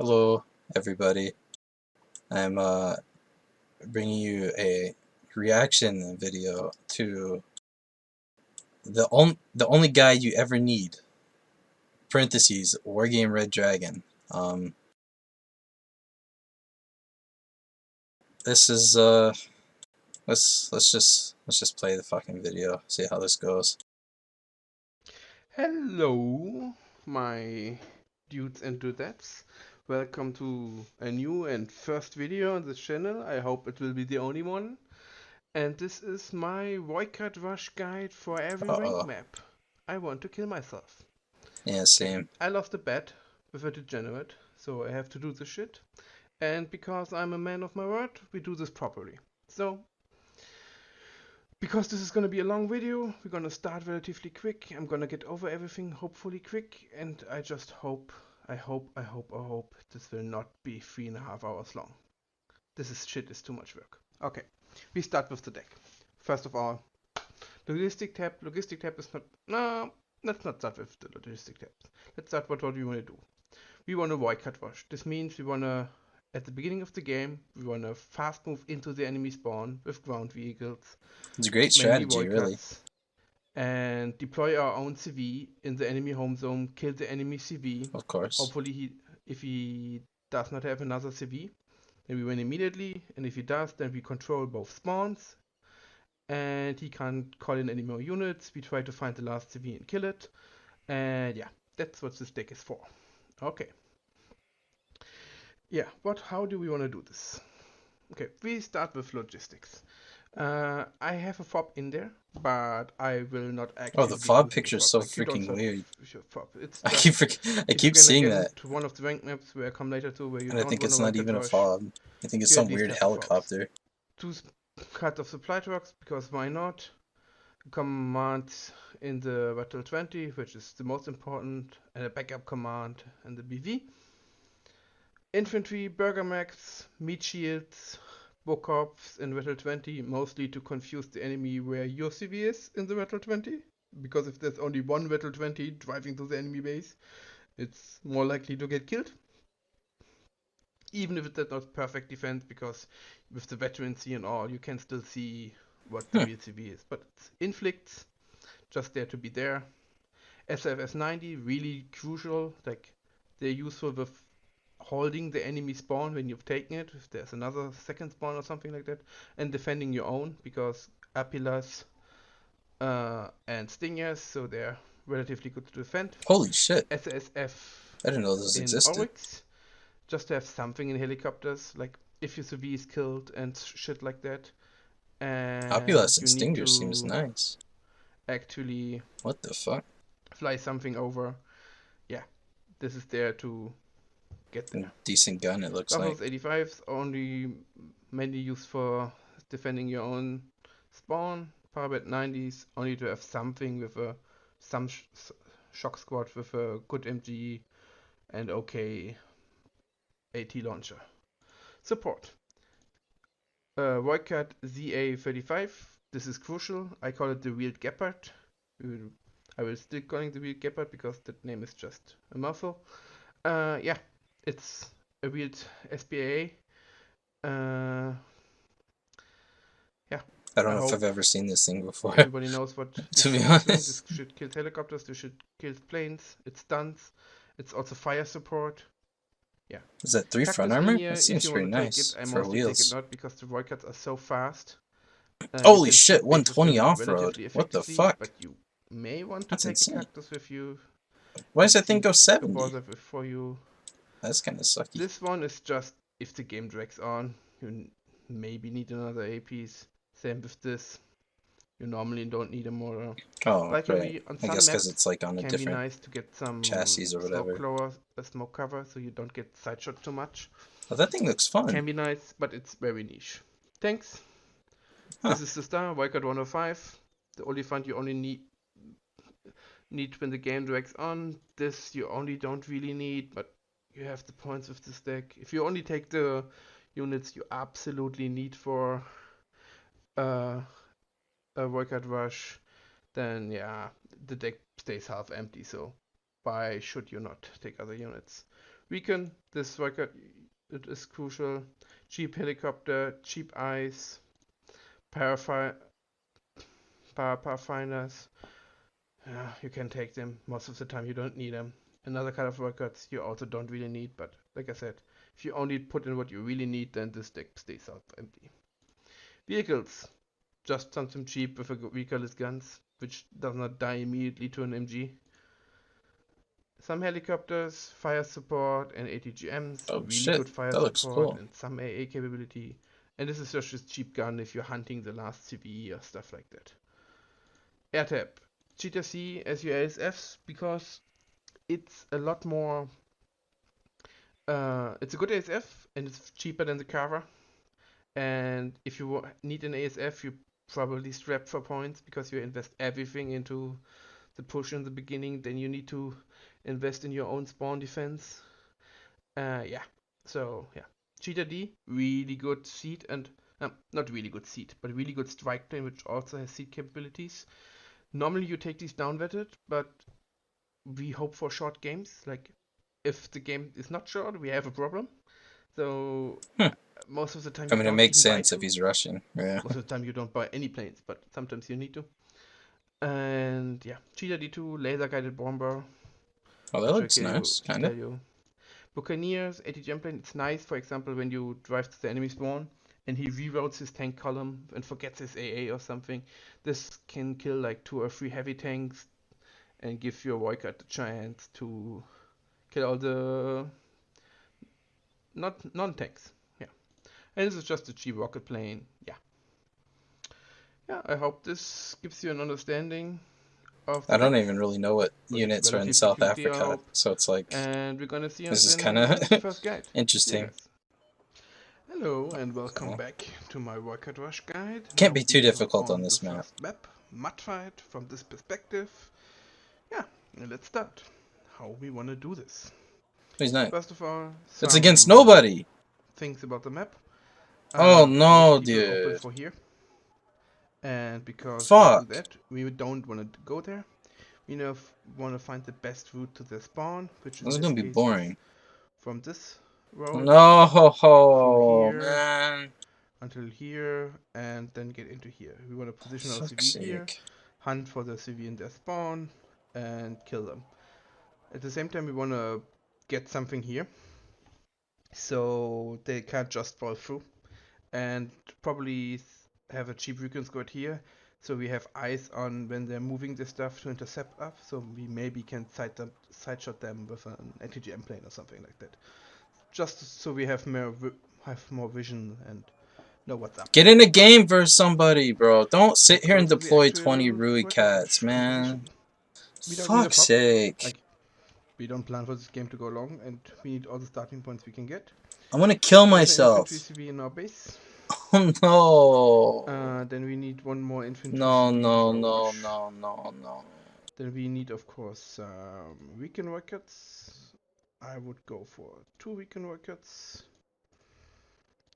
Hello, everybody. I'm bringing you a reaction video to the only guide you ever need. Parentheses Wargame Red Dragon. This is let's just play the fucking video. See how this goes. Hello, my dudes and dudettes. Welcome to a new and first video on this channel. I hope it will be the only one. And this is my Voidcard Rush guide for every rank Uh-oh. map. I want to kill myself. Yeah, Okay, same. I lost a bet with a degenerate, so I have to do this shit. And because I'm a man of my word, we do this properly. So, because this is gonna be a long video, we're gonna start relatively quick. I'm gonna get over everything hopefully quick, and I just hope, I hope this will not be 3.5 hours long. This shit is too much work. Okay, we start with the deck. First of all, logistic tab. Logistic tab is not, no, let's not start with the logistic tabs. Let's start with what we wanna do. We wanna Voidcard Rush. This means we wanna, at the beginning of the game, we wanna fast move into the enemy spawn with ground vehicles, It's a great mainly strategy, void really. cuts, and deploy our own CV in the enemy home zone, kill the enemy CV. Of course. Hopefully, if he does not have another CV, then we win immediately, and if he does, then we control both spawns, and he can't call in any more units. We try to find the last CV and kill it, and yeah, that's what this deck is for. Okay. Yeah, how do we want to do this? Okay, we start with logistics. I have a fob in there, but I will not Oh, the actively fob using the picture is fob. so Like, you don't freaking have weird. your fob. It's I just if you're keep gonna seeing get that, into one of the rank maps where I come later to where you and I don't think want to it's not rank at even a rush, fob. I think it's you at some least weird have the fobs. helicopter. 2 cards of supply trucks, because why not? Command in the Battle 20, which is the most important, and a backup command in the BV. Infantry, Burger Max, Meat Shields, Book Corps in Battle 20, mostly to confuse the enemy where your CV is in the Battle 20. Because if there's only one Battle 20 driving to the enemy base, it's more likely to get killed. Even if it's not perfect defense, because with the veterancy and all, you can still see what the real CV is. But it's inflicts, just there to be there. SFS 90, really crucial. Like, they're useful with holding the enemy spawn when you've taken it, if there's another second spawn or something like that, and defending your own, because Apilas and Stingers, so they're relatively good to defend. Holy shit. SSF I didn't know this in existed. Oryx, just to have something in helicopters, like if your CV is killed and shit like that, and Opulus and you need Stinger seems to nice. actually What the fuck? fly something over. Yeah, this is there to get there. Decent gun, it looks like. Buffalo's 85s only mainly used for defending your own spawn. Parabet 90s only to have something with some shock squad with a good MG and okay AT launcher. Support. Voidcat ZA35. This is crucial. I call it the Wheeled Gepard. I will still calling the Wheeled Gepard because that name is just a mouthful. Yeah, it's a wheeled SPA. Yeah, I don't I know if I've hope ever seen this thing before, everybody knows what to this be shit is doing. This honest. shit kills helicopters, this shit kills planes, it stuns, it's also fire support. Yeah. Is that 3 front Cactus in armor? here, That if seems you want pretty to take it, nice I for mostly take it wheels. not because the Voidcats are so fast. You Holy can shit, split base with 120 them off-road. relatively What the effectively, fuck? but you may want to That's take a insane. cactus with you. Why does Let's that thing see, go to 70? bother before you. That's kind of sucky. This one is just if the game drags on, you maybe need another APs. Same with this. You normally don't need a motor. Oh, right. Valkyrie on I some guess because maps it's like on a can be different nice to get some chassis or smoke whatever. cover, smoke cover, so you don't get side shot too much. But that thing looks fun. Can be nice, but it's very niche. Thanks. Huh. This is the star, Wildcard 105. The Oliphant you only need when the game drags on. This you only don't really need, but you have the points with this deck. If you only take the units you absolutely need for uh, a Wildcard Rush, then yeah, the deck stays half empty. So Why should you not take other units? Weaken, this record, it is crucial. Cheap helicopter, cheap ice, parafinders. You can take them. Most of the time you don't need them. Another kind of records you also don't really need, but like I said, if you only put in what you really need, then this deck stays out empty. Vehicles. Just something cheap with a vehicleless guns, which does not die immediately to an MG. Some helicopters, fire support, and ATGMs, Oh really shit, good fire that looks support, cool. and some AA capability. And this is just a cheap gun if you're hunting the last CVE or stuff like that. Air tap. Cheetah C as your ASFs because it's a lot more. It's a good ASF and it's cheaper than the Carver. And if you need an ASF, you probably strap for points because you invest everything into the push in the beginning. Then you need to invest in your own spawn defense. Yeah. So yeah, Cheetah D, really good seat and not really good seat, but really good strike plane, which also has seat capabilities. Normally you take these downwetted, but we hope for short games. Like if the game is not short, we have a problem. So most of the time I you mean, it don't makes even buy sense if two. he's rushing. Yeah. Most of the time you don't buy any planes, but sometimes you need to. And yeah, Cheetah D2, laser guided bomber, Oh, that which I looks nice, kind tell of. you. Buccaneers, ATGM plane, it's nice, for example, when you drive to the enemy spawn and he reroutes his tank column and forgets his AA or something. This can kill like 2 or 3 heavy tanks and give your Voidcat the chance to kill all the not non-tanks. Yeah. And this is just a cheap rocket plane. Yeah. Yeah, I hope this gives you an understanding of the I don't deck. even really know what But it's units are in relatively South quickly, I Africa, hope. so it's like And we're gonna see this us is kind in of the first guide. See you interesting. guys. Hello and welcome Cool. back to my Rocket Rush guide. Can't Now be we too are difficult on on the this map. first map, Mudfight, from this perspective. Yeah, let's start. How we wanna do this. He's not. First of all, It's against some nobody. things about the map. Oh Most no, people open dude. for here. And because they do Fuck. that, we don't want to go there. We want to find the best route to the spawn, which in This is this gonna be case is boring. from this road through No, here man. until here and then get into here. We want to position our Fuck's CV here, sake. hunt for the CV in their spawn, and kill them. At the same time, we want to get something here so they can't just fall through, and probably have a cheap recon squad here so we have eyes on when they're moving the stuff to intercept up, so we maybe can side shot them with an ATGM plane or something like that, just so we have more vision and know what's up. Get in a game versus somebody, bro. Don't sit Let's here go and to the deploy 20 actual Rui Rocket cats, Rush composition. man. We don't need a Fuck's pop, sake. like we don't plan for this game to go long, and we need all the starting points we can get. I'm gonna kill There's an infantry myself. CV in our base. Oh no. Then we need one more infantry No, CV no, before we no, rush. no, no, no. Then we need, of course, weekend rockets. I would go for 2 weekend rockets.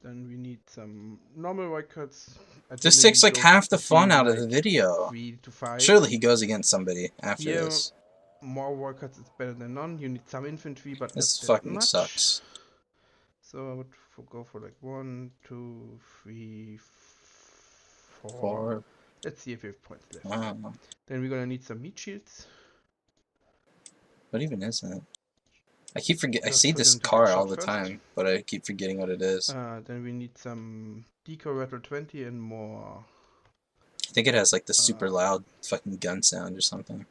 Then we need some normal rockets. I This generally takes like go half the fun between out of the like video. 3 to 5. Surely he goes against somebody after Here, this. more rockets is better than none. You need some infantry, but not This that fucking much. sucks. So I would go for like 1, 2, 3, 4. 4. Let's see if we have points left. Wow. Then we're gonna need some meat shields. What even is that? I keep forget. I Just see for this them to get car all shot the first. time, but I keep forgetting what it is. Then we need some deco retro 20 and more I think it has like the super um, loud fucking gun sound or something.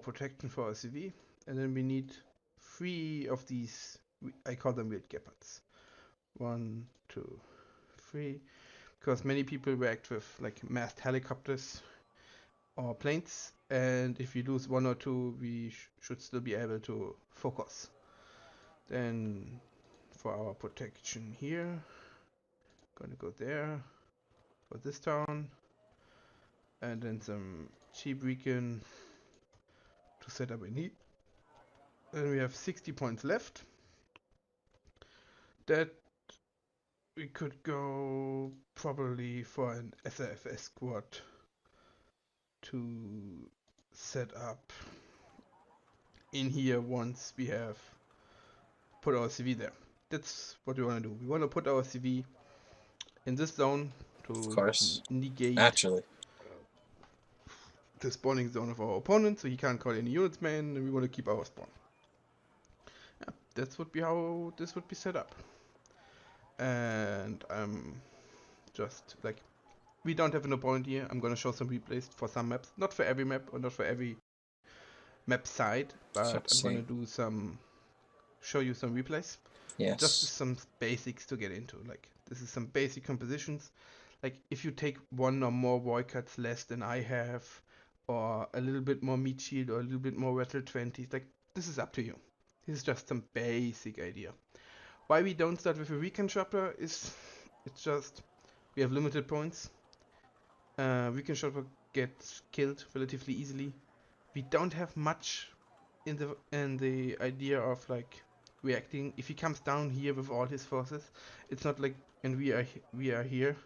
protection for our CV. And then we need 3 of these. I call them wild geppards. 1, 2, 3. Because many people react with like massed helicopters or planes, and if we lose 1 or 2, we should still be able to focus. Then for our protection here, gonna go there for this town, and then some cheap recon to set up a need. Then we have 60 points left. That we could go probably for an SAFS squad to set up in here once we have put our CV there. That's what we want to do. We want to put our CV in this zone Of to course. negate Naturally. the spawning zone of our opponent, so he can't call any units man, and we want to keep our spawn. Yeah, that would be how this would be set up. And just like, we don't have an opponent here. I'm gonna show some replays for some maps, not for every map or not for every map side, but I'm gonna do show you some replays. Just Yes. some basics to get into. Like, this is some basic compositions. Like, if you take one or more void cuts less than I have, or a little bit more meat shield, or a little bit more rattle 20s, like, this is up to you. This is just some basic idea. Why we don't start with a recon shopper is, it's just, we have limited points. Recon shopper gets killed relatively easily. We don't have much in the idea of like reacting. If he comes down here with all his forces, it's not like, and we are here.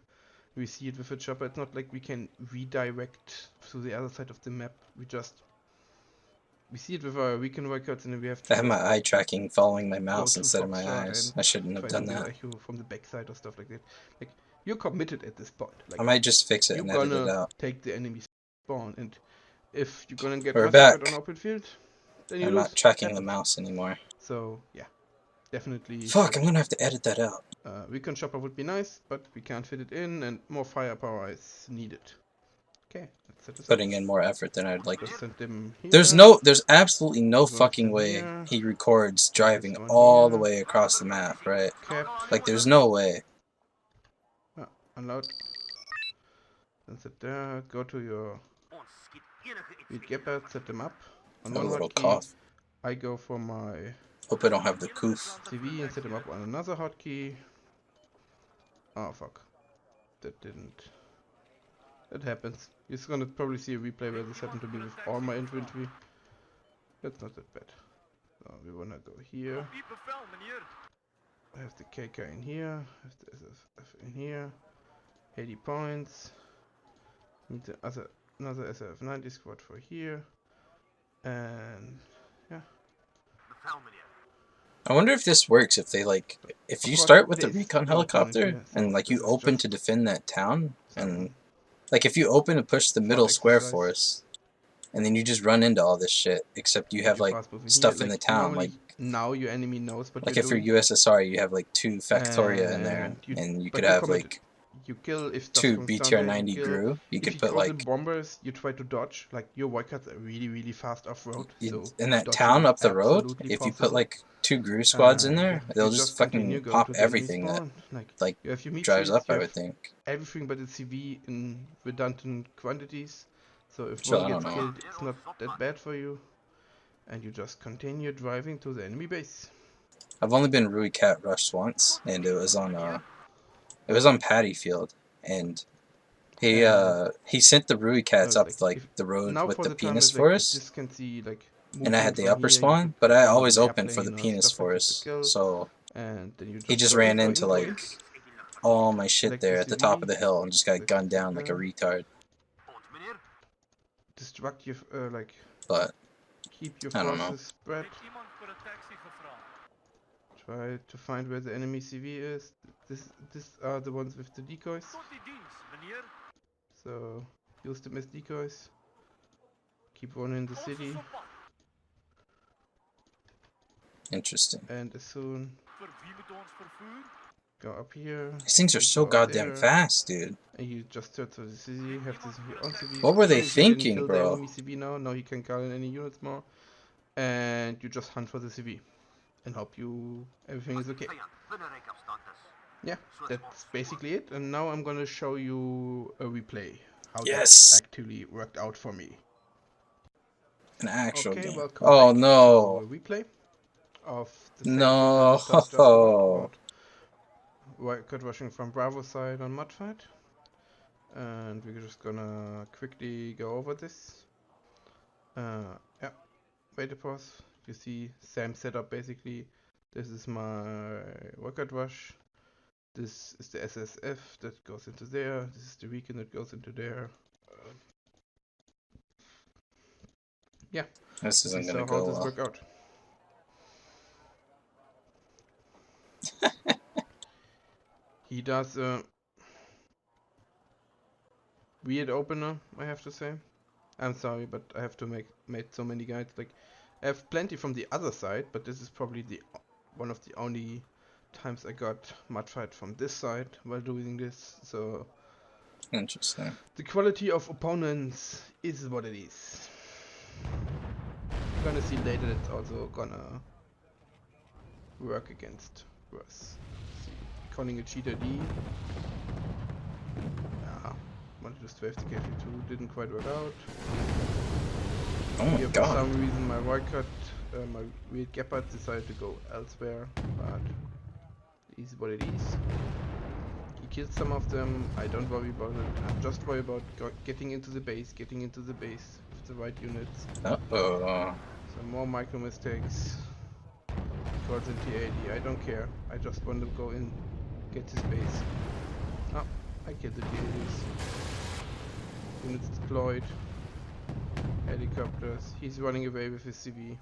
We see it with a chopper. It's not like we can redirect to the other side of the map. We see it with our recon records, and then we have to I have my eye tracking following my go mouse to instead of my Foxtrot eyes. and I shouldn't have try done to that. kill from the backside or stuff like that. Like, you're committed at this point. Like, I might just fix it you're and edit it gonna out. take the enemy spawn, and if you're gonna get We're massacred on back. open field, then you I'm lose. not tracking the Happens. mouse anymore. So yeah, definitely Fuck, should. I'm gonna have to edit that out. Recon chopper would be nice, but we can't fit it in, and more firepower is needed. Okay, let's set this up. Putting in more effort than I'd like to. Just send them here. There's absolutely no This one fucking send way here. he records driving This one all the here. way across the map, right? Cap. Like, there's no way. Unload. Then set there. Go to your read gapper, set them up. On A one little hotkey, cough. I go for my Hope I don't have the coof. CV and set them up on another hotkey. Oh fuck. That didn't. That happens. You're gonna probably see a replay where this happened to me with all my infantry. That's not that bad. So we wanna go here. I have the KK in here. I have the SFF in here. 80 points. Need the another SFF 90 squad for here. And yeah. I wonder if this works if they like if Of you course, start with the there's recon no opponent helicopter here, so and like this you is open just to defend that town and some like if you open and push the fun middle square exercise. force and then you just run into all this shit except you have Your like fast moving stuff here. in the Like, town like normally now your enemy knows what like you're if you're doing. USSR you have like 2 Factoria in there And you, and you could but you're have committed. like You kill if stuff 2 comes down there. You BTR-90 kill. Gru. You If could he put goes in like bombers, you try to dodge. Like, your wildcats are really fast off road, so in that dodging town is up the road. absolutely If you put possible. like 2 Gru squads in Yeah, there, you they'll just just continue fucking going pop to the enemy everything that spawn. Like, like you have your meat drives shields, up. you I have would think. everything but the CV in redundant quantities. So if So one I don't gets know. killed, it's not that bad for you. And you just continue driving to the enemy base. I've only been Rui Cat rushed once, and it was on Paddy Field, and he sent the Rui No, Cats it's up like, like if the road now with for the the time penis is like, if forest, this can see like and I had movement the from upper here, you spawn, could but I call always an opened for the airplane or penis stuff like that to forest, kill, so and then you he just just go in ran for into info, like all my shit select your there at the top of CV, the hill and just got select gunned yourself down like a there, retard. destruct your like, But keep your I don't know. forces spread, try to find where the enemy CV is. This are the ones with the decoys, so use them as decoys. Keep one in the city, Interesting. and as soon go up here, These things are and so go up goddamn there, fast, dude. and you just turn to the CV, have the CV on CV. What were they Even if you didn't thinking, kill the bro? enemy CV now he can call in any units more, and you just hunt for the CV and hope everything is okay. Yeah, that's basically it, and now I'm gonna show you a replay, how that Yes, actually worked out for me. an actual Okay, game. welcome Oh back no, to a replay of the same shit that I talked just about record rushing from Bravo side on Mudfight. And we're just gonna quickly go over this. Yeah, wait a pause. You see same setup basically. This is my record rush. This is the SSF that goes into there. This is the recon that goes into there. Yeah, This isn't We gonna saw go how this well. worked out. He does a weird opener, I have to say. I'm sorry, but I have to made so many guides. Like, I have plenty from the other side, but this is probably the one of the only times I got Mudfight from this side while doing this. So Interesting. the quality of opponents is what it is. We're gonna see later it's also gonna work against worse. See, calling a cheater D. Yeah, wanted to strafe the KV2, didn't quite work out. Oh my Here, for god. some reason, my my weird Gepard decided to go elsewhere, but it is what it is. He killed some of them. I don't worry about it. I'm just worried about getting into the base with the right units. Uh-oh. Some more micro mistakes. Calls in T80. I don't care. I just want to go in, get his base. Oh, I killed the T80s. Units deployed. Helicopters. He's running away with his CV.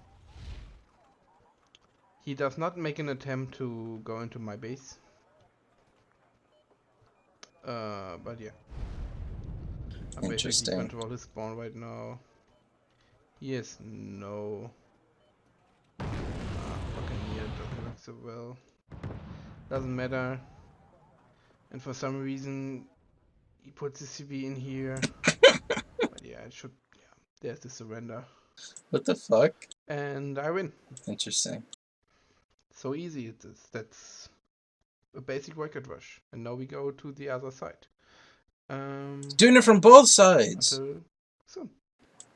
He does not make an attempt to go into my base. But yeah. I'm basically Interesting. control his spawn right now. He has no... Buccaneer doesn't work so well. Doesn't matter. And for some reason, he puts his CV in here. But yeah, it should... Yeah, there's the surrender. What the fuck? And I win. Interesting. So easy it is. That's a basic record rush. And now we go to the other side. Doing it from both sides. Until soon.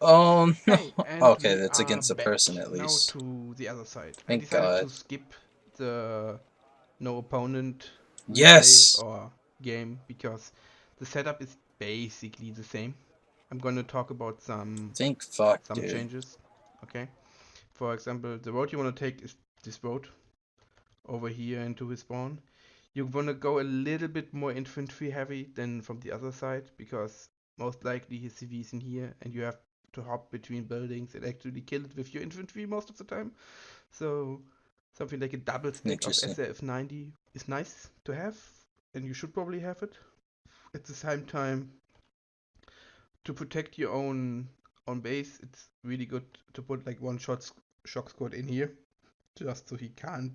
Oh no. Hey, and Okay, we that's are against the back person at now least. to the other side. I Thank decided to God. skip the no opponent replay Yes. or game because the setup is basically the same. I'm going to talk about some Thank fuck, dude. changes. Okay. For example, the road you want to take is this road over here into his spawn. You want to go a little bit more infantry heavy than from the other side because most likely his CV is in here and you have to hop between buildings and actually kill it with your infantry most of the time. So something like a double stack of Interesting. SRF 90 is nice to have, and you should probably have it. At the same time, to protect your own base, it's really good to put like one shock squad in here, just so he can't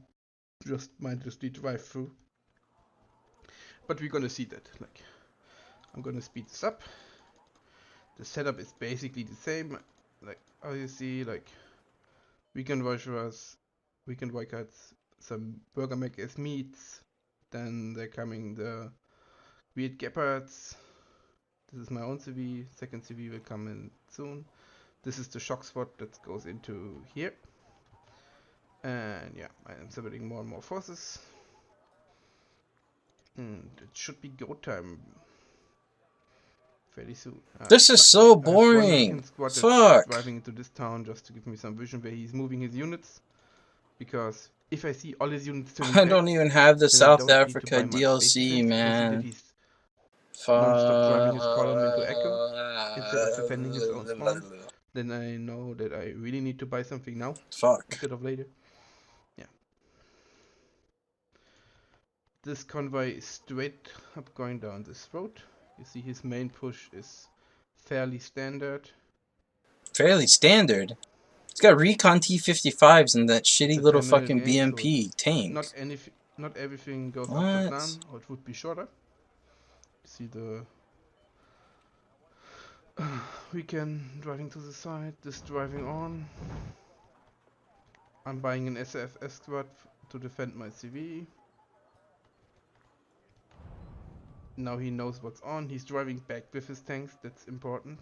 just mindlessly drive through. But we're gonna see that. Like, I'm gonna speed this up. The setup is basically the same. Like, how you see, like, weekend warriors, weekend wildcards, some burger mac as meats. Then they're coming the weird gepards. This is my own CV. Second CV will come in soon. This is the shock spot that goes into here. And yeah, I am submitting more and more forces. And it should be go time fairly soon. This is so I have one boring. American squad that's Fuck. driving into this town just to give me some vision where he's moving his units. Because if I see all his units turning I back, don't even have the then I South don't need to Africa buy much base DLC, defense because I see that man. he's Fuck. non-stop driving his column into Echo instead of defending his own spawn. Then I know that I really need to buy something now Fuck. instead of later. Yeah. This convoy is straight up going down this road. You see his main push is fairly standard. Fairly standard. It's got recon T-55s and that shitty It's a little 10-minute fucking game, so BMP tank. not everything goes after What? plan, or it would be shorter. See the weekend driving to the side, this driving on. I'm buying an SAF squad to defend my CV. Now he knows what's on. He's driving back with his tanks. That's important.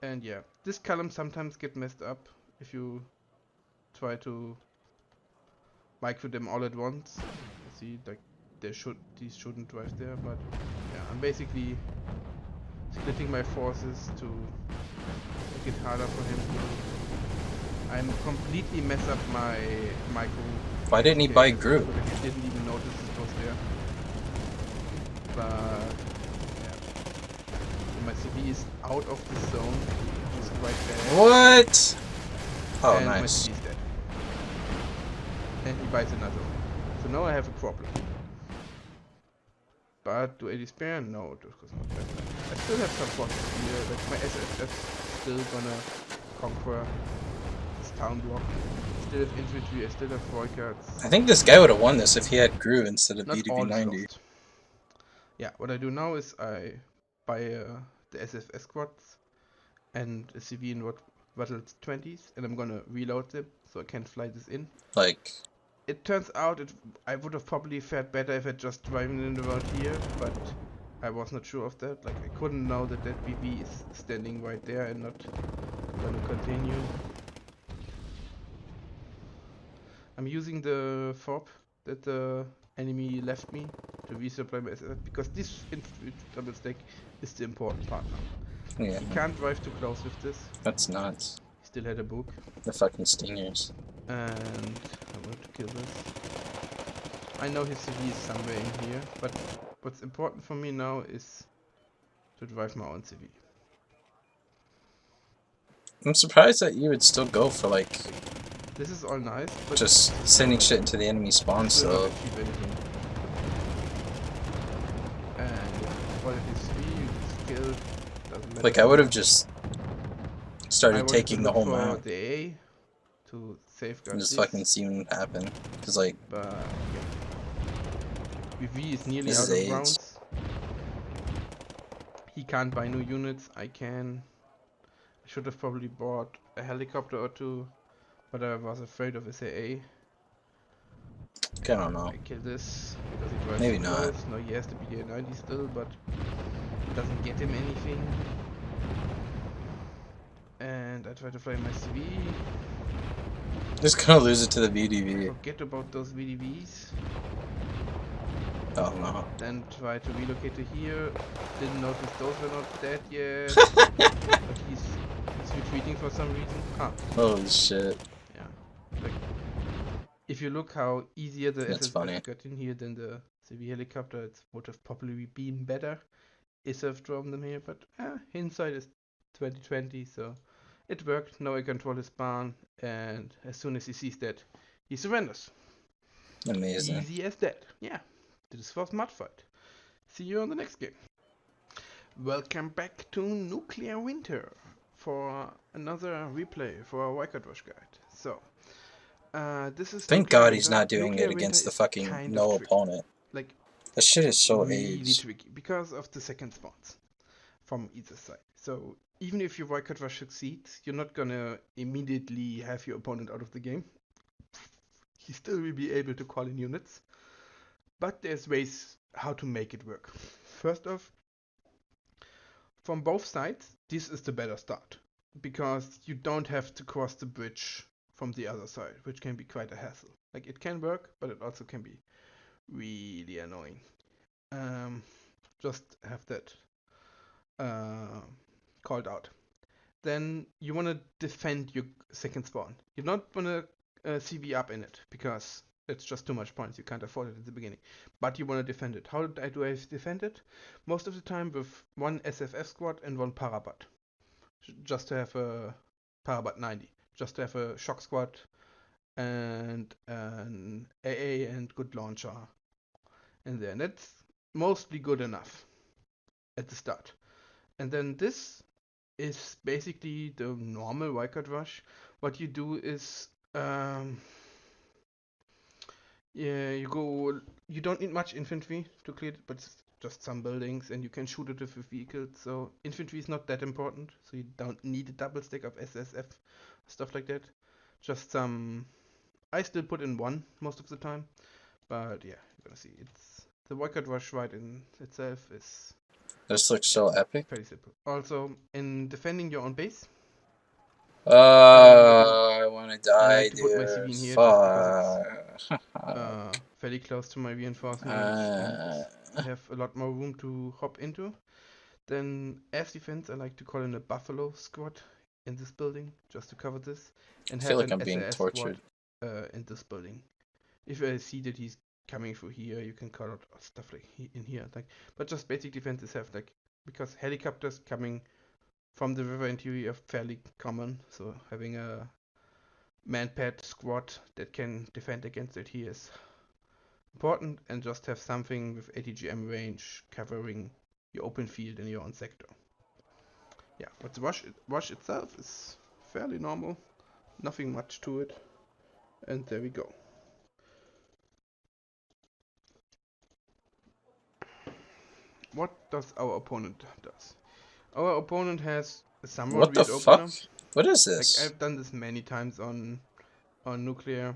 And yeah, this column sometimes get messed up if you try to micro them all at once. You see, like these shouldn't drive there, but yeah, I'm basically splitting my forces to make it harder for him. I'm completely mess up my micro. Why didn't he buy group? I didn't even notice it was there. But yeah, my CV is out of the zone, which is right there. What? Oh, And my nice. CV is dead. And he buys another one. So now I have a problem. But do I despair? No, this was not bad. I still have some forces here. Like my SSF's still gonna conquer this town block. I still have infantry, I still have Voikards. I think this guy would have won this if he had Gru instead of Not all is BDB 90. lost. Yeah, what I do now is I buy the SFS squads and a CV in Battle 20s, and I'm gonna reload them so I can fly this in. Like, It turns out I would have probably fared better if I just driving in around here, but I was not sure of that. Like, I couldn't know that that BB is standing right there and not gonna continue. I'm using the FOB that the enemy left me to resupply my SSF because this double stack is the important part now. yeah, He can't drive too close with this. that's nuts. He still had a book. The fucking stingers. And I want to kill this. I know his CV is somewhere in here, but what's important for me now is to drive my own CV. I'm surprised that you would still go for, like, This is all nice, but just sending shit into the enemy spawn still still. not achieve anything. And what it is CV, skill, doesn't matter. Like, I would have just I started wanted taking to the look whole for map the A to safeguard and just this, fucking see what happen. Because, like, but yeah. VV is nearly this out is of AIDS. rounds. He can't buy new units, I can. I should have probably bought a helicopter or two, but I was afraid of SAA. I don't know. I kill this because he drives Maybe too not. close. No, he has the BDA 90 still, but it doesn't get him anything. And I try to fly my CV. Just gonna lose it to the VDV. Forget about those VDVs. Oh no. Then try to relocate to here. Didn't notice those were not dead yet. But he's retreating for some reason. Ah, Holy shit. yeah. Like, if you look how easier the That's SSF funny. got in here than the CV helicopter, it would have probably been better if I've drawn them here. But hindsight is 2020, so it worked. Now I control his barn, and as soon as he sees that, he surrenders. Amazing. Easy as that. Yeah, this was Mudfight. See you on the next game. Welcome back to Nuclear Winter for another replay for our Wildcard Rush guide. So, this is Thank Nuclear God Winter. he's not doing Nuclear it Winter against the is fucking kind of no tricky. opponent. Like, That shit is so really AIDS. tricky because of the second spawns from either side. So, even if your Wildcard Rush succeeds, you're not gonna immediately have your opponent out of the game. He still will be able to call in units, but there's ways how to make it work. First off, from both sides, this is the better start because you don't have to cross the bridge from the other side, which can be quite a hassle. Like, it can work, but it also can be really annoying. Just have that called out. Then you want to defend your second spawn. You're not want to CV up in it because it's just too much points. You can't afford it at the beginning. But you want to defend it. How do I defend it? Most of the time with one SFF squad and one Parabat. Just to have a Parabat 90. Just to have a shock squad and an AA and good launcher in there. And that's mostly good enough at the start. And then this is basically the normal wildcard rush. What you do is yeah, you don't need much infantry to clear it, but it's just some buildings and you can shoot it with a vehicle. So infantry is not that important, so you don't need a double stack of SSF, stuff like that. Just some, I still put in one most of the time, but yeah, you're gonna see it's the wildcard rush right in itself is This looks so epic. pretty simple. Also, in defending your own base, I wanna I die, like to put my CV dude. in here just because it's Fuck. fairly close to my reinforcements and I have a lot more room to hop into. Then as defense, I like to call in a Buffalo squad in this building just to cover this and I feel have like an I'm being SAS tortured. squad in this building. If I see that he's coming through here, you can call out stuff like in here. Like, but just basic defenses have like because helicopters coming from the river interior are fairly common. So having a man-pad squad that can defend against it here is important, and just have something with ATGM range covering your open field in your own sector. Yeah, but the rush itself is fairly normal, nothing much to it, and there we go. What does our opponent does? Our opponent has a somewhat What the weird opener. fuck? What is Like this? I've done this many times on nuclear.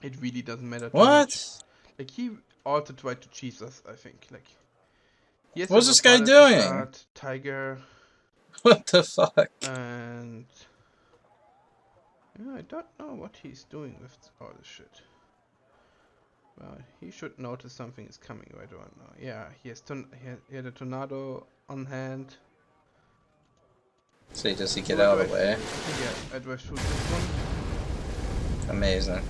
It really doesn't matter too much. What? Like he also tried to cheese us, I think. Like he has What's this guy Overfall at the doing? start, Tiger, What the fuck? and yeah, I don't know what he's doing with all this shit. Well, he should notice something is coming right around now. Yeah, he had a tornado on hand. So does he get So out of the way? Yeah, I drive through this one. Amazing.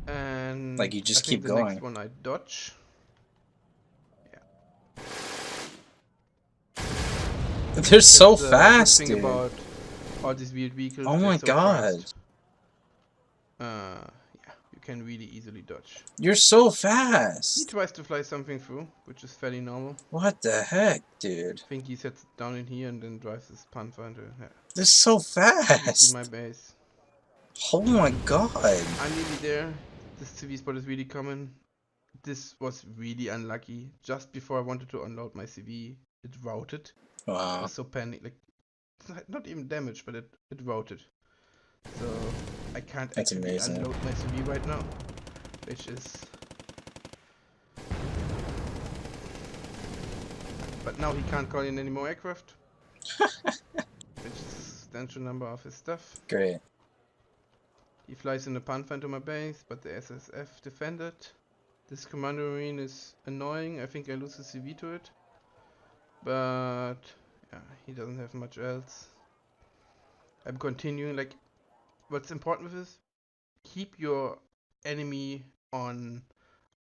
And Like you just I think keep the going. next one I dodge. Yeah. They're so That's the fast, thing dude. about all these weird vehicles. Oh they're my so god. fast. Yeah, you can really easily dodge. You're so He fast. tries to fly something through, which is fairly normal. What the heck, dude? I think he sets it down in here and then drives his Panther into. Yeah. They're so You fast. see my base. Oh my god. I'm nearly there. This CV spot is really common. This was really unlucky. Just before I wanted to unload my CV, it routed. I Wow. was so panicked. Like, not even damaged, but it routed. So I can't That's actually amazing. unload my CV right now, which is. But now he can't call in any more aircraft, which is a substantial number of his stuff. Great. He flies in the Panther into my base, but the SSF defended. This Commander Marine is annoying. I think I lose the CV to it. But yeah, he doesn't have much else. I'm continuing. Like, what's important with this? Keep your enemy on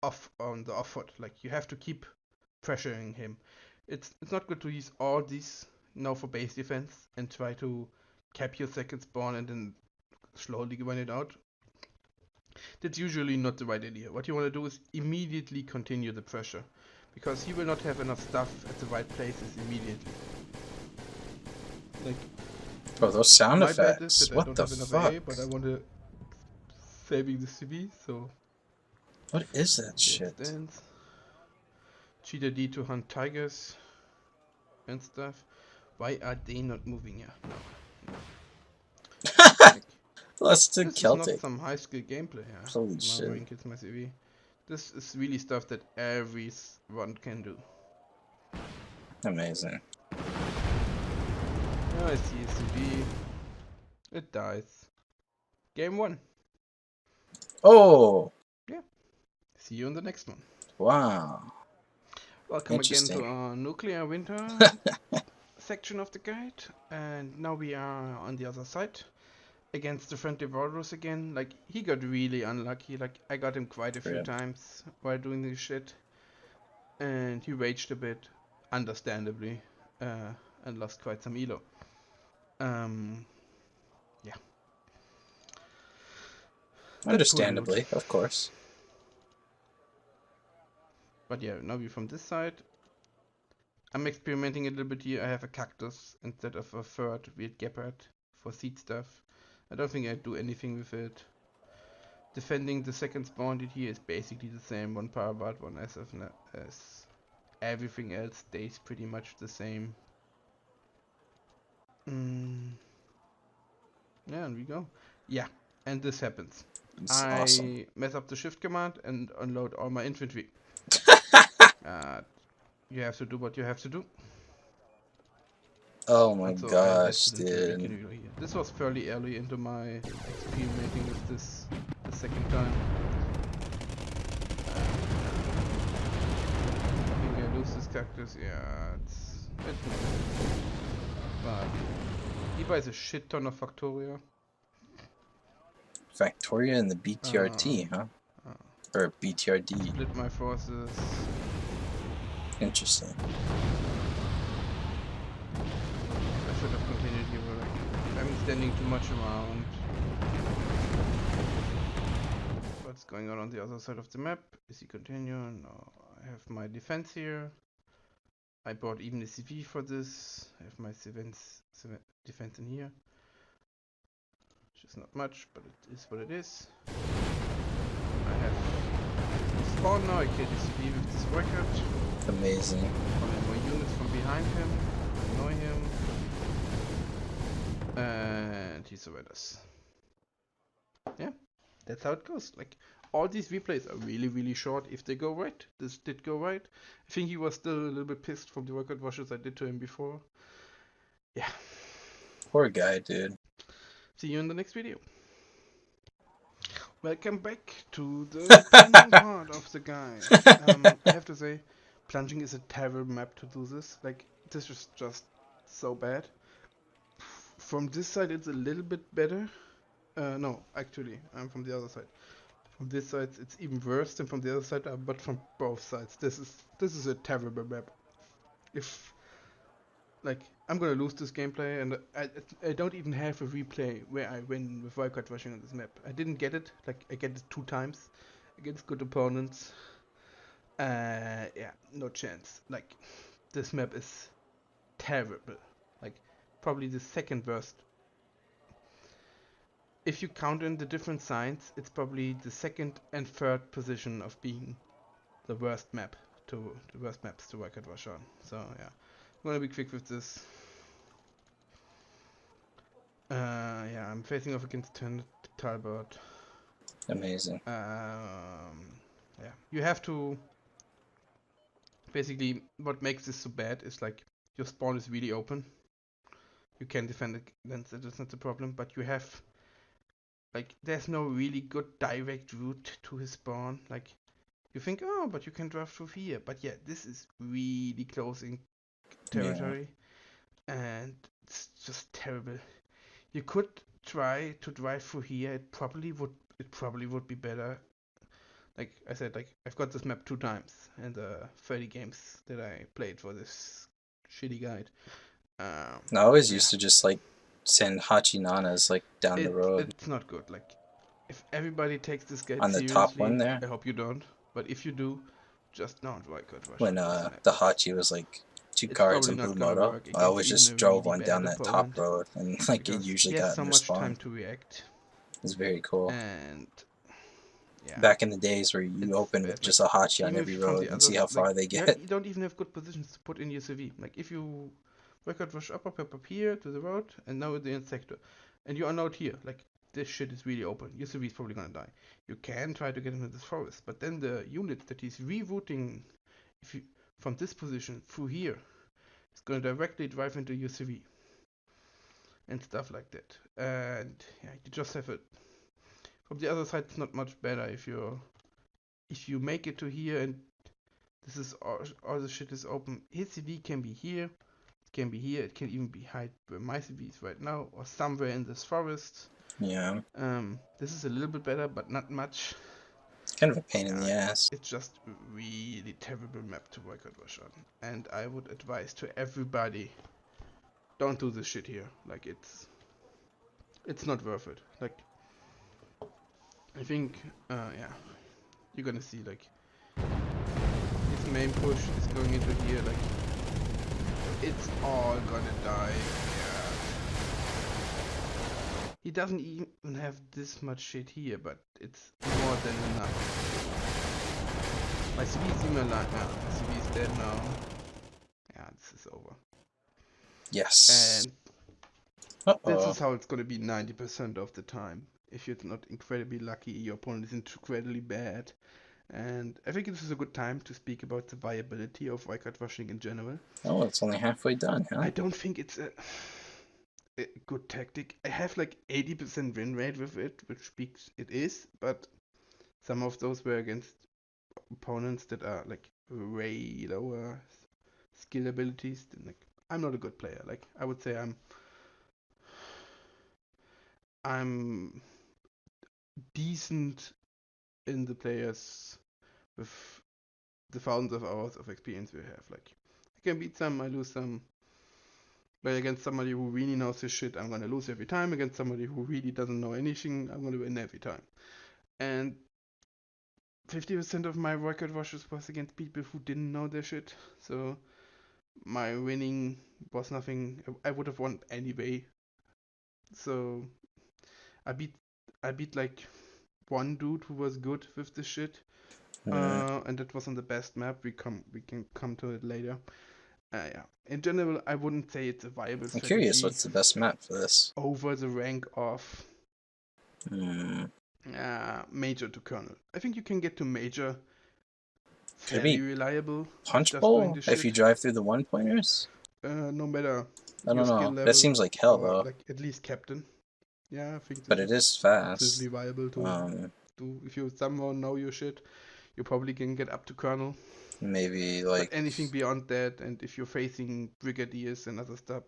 the off foot. Like, you have to keep pressuring him. It's not good to use all these now for base defense and try to cap your second spawn and then slowly run it out. That's usually not the right idea. What you want to do is immediately continue the pressure, because he will not have enough stuff at the right places immediately. Like, Bro, those sound my bad is effects. that I What don't the have enough fuck? AA, but I want to saving the CV, so What is that it shit? stands. Cheetah D to hunt tigers and stuff. Why are they not moving here? No. Like, Let's do this is Celtic. not some high skill gameplay here. Holy My shit. Marine kills my CV. This is really stuff that every one can do. Amazing. Oh, I see a CV. It dies. Game 1. Oh! See you in the next one. Wow. Welcome again Interesting. to our nuclear winter section of the guide. And now we are on the other side. Against the friendly Walrus again. Like, he got really unlucky. Like, I got him quite a few times while doing this shit. And he raged a bit, understandably. And lost quite some elo. Yeah. Understandably, of course. But yeah, now we're from this side. I'm experimenting a little bit here. I have a cactus instead of a third weird gepard for seed stuff. I don't think I'd do anything with it. Defending the second spawn here is basically the same. One power bar, one SF as everything else stays pretty much the same. Yeah, and we go. Yeah, and this happens. It's I awesome. mess up the shift command and unload all my infantry. You have to do what you have to do. Oh my So gosh, dude. here. This was fairly early into my experimenting with this the second time. I think I lose this cactus. Yeah, it's not good. But he buys a shit ton of Factoria. Factoria and the BTRT, huh? Or BTRD. Split my forces. Interesting. continued here, but like, I'm standing too much around. What's going on the other side of the map? Is he continuing? No, I have my defense here. I bought even a CV for this. I have my defense in here. Which is not much, but it is what it is. I have spawn now. I killed the CV with this record. Amazing. Calling more units from behind him. Annoy him. And he surrenders. Yeah, that's how it goes. Like, all these replays are really, really short if they go right. This did go right. I think he was still a little bit pissed from the record washes I did to him before. Yeah. Poor guy, dude. See you in the next video. Welcome back to the plunging part of the guide. I have to say, plunging is a terrible map to do this. Like, this is just so bad. From this side, it's a little bit better. No, actually, I'm from the other side. From this side, it's even worse than from the other side, but from both sides. This is a terrible map. If like I'm gonna lose this gameplay, and I don't even have a replay where I win with wildcard rushing on this map. I didn't get it. Like, I get it 2 times against good opponents. Yeah, no chance. Like, this map is terrible. Like, probably the second worst. If you count in the different signs, it's probably the second and third position of being the worst maps to wildcard rush on. So yeah, I'm gonna be quick with this. Yeah, I'm facing off against Talbot. Amazing. Yeah, you have to. Basically, what makes this so bad is like your spawn is really open. You can defend against it, that's not the problem, but you have like there's no really good direct route to his spawn. Like, you think, oh, but you can drive through here. But yeah, this is really closing territory, and it's just terrible. You could try to drive through here. It probably would be better. Like I said, like I've got this map 2 times in the 30 games that I played for this shitty guide. I always Yeah. used to just like send Hachinanas like down the road. It's not good. Like, if everybody takes this guide On the top seriously, one there, I hope you don't. But if you do, just don't wildcard rush when on this map. the Hachi was like 2 It's cards probably and blue not gonna moto, work I against always even just a drove really one down bad that top opponent, road and like it because he usually has got so in much time respawn. to react. It's very cool. And yeah, Back in the days where you it's open with bad. just Like, a Hachi on even every if from road the and others, see how like far they get. you don't even have good positions to put in your CV. Like, if you wildcard rush up here to the road, and now the end sector, and you are not here, like, this shit is really open. Your CV is probably gonna die. You can try to get into this forest, but then the unit that he's rerouting, if you from this position through here, is gonna directly drive into your CV and stuff like that. And yeah, you just have it. From the other side, it's not much better if you make it to here, and this is all the shit is open. His CV can be here, it can be here, it can even be hide where my CV is right now, or somewhere in this forest. Yeah. This is a little bit better, but not much. It's kind of a pain in the ass. It's just a really terrible map to wildcard rush on. And I would advise to everybody, don't do this shit here. Like, it's not worth it. Like, I think, yeah, you're gonna see, like, his main push is going into here, like, it's all gonna die. Yeah. He doesn't even have this much shit here, but it's more than enough. My CV is even alive. Yeah, my CV is dead now. Yeah, this is over. Yes. And this is how it's gonna be 90% of the time. If you're not incredibly lucky, your opponent is incredibly bad. And I think this is a good time to speak about the viability of wildcard rushing in general. Oh, it's only halfway done, huh? I don't think it's a good tactic. I have like 80% win rate with it, which speaks it is, but some of those were against opponents that are like way lower skill abilities. Then, like, I'm not a good player. Like, I would say I'm decent in the players with the thousands of hours of experience we have. Like, I can beat some, I lose some, But against somebody who really knows his shit, I'm gonna lose every time. Against somebody who really doesn't know anything, I'm gonna win every time. And 50% of my record rushes was against people who didn't know their shit. So my winning was nothing. I would have won anyway. So I beat like one dude who was good with this shit. And that was on the best map. We can come to it later. Yeah. In general, I wouldn't say it's a viable I'm curious, strategy what's the best map for this? over the rank of Hmm. major to kernel. I think you can get to major Could it fairly be reliable just doing Punchbowl this if you shit. drive through the one pointers? No matter I your don't skill know. That level seems like hell or though. like at least captain. Yeah, I think But this it is is fast. totally viable to do. If you somehow know your shit, you probably can get up to kernel. Maybe But like anything beyond that, and if you're facing brigadiers and other stuff,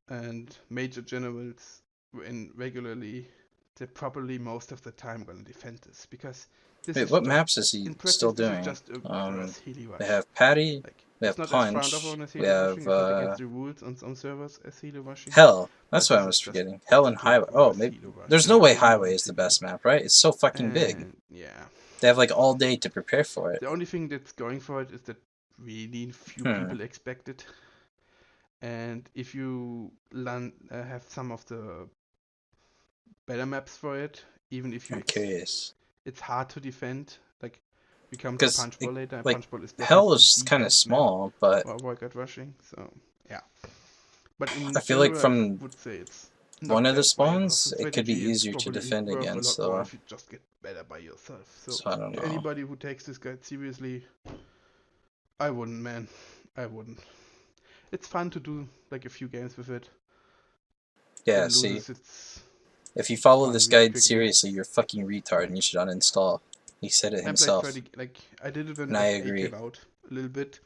and major generals in regularly, they're probably most of the time gonna defend this because this wait, is what just maps is he in still practice this is doing? just a reverse Healy We rush. have Paddy, Like we it's have not as frowned Punch, upon as we Healy have rushing. It's not against the rules on some servers as Healy rushing. Hell. But That's what this I is was just forgetting. Hell and straight Highway. Oh, reverse maybe Healy rush. there's And no way everybody Highway knows is the Healy. best map, right? It's so fucking big. And yeah, They have like all day to prepare for it. the only thing that's going for it is that really few people expect it. And if you have some of the better maps for it, even if you I'm curious. it's hard to defend. Like we come to Because Punchbowl later. like Punchbowl is Hell definitely is the kind of best map small, but for record rushing. So yeah, but I in feel like general, I from would say it's one not of the that viable of a spawns, it could be strategy. It's easier to probably defend worth a against, lot more though. if you just get better by yourself. So So I don't know. anybody who takes this guide seriously, I wouldn't, man. I wouldn't. It's fun to do like a few games with it. Yeah, Then see, loses its if you follow fun this really guide quickly. seriously, you're fucking retard and you should uninstall. He said it I played himself. 30, like, I did it when And I SA agree. came out a little bit.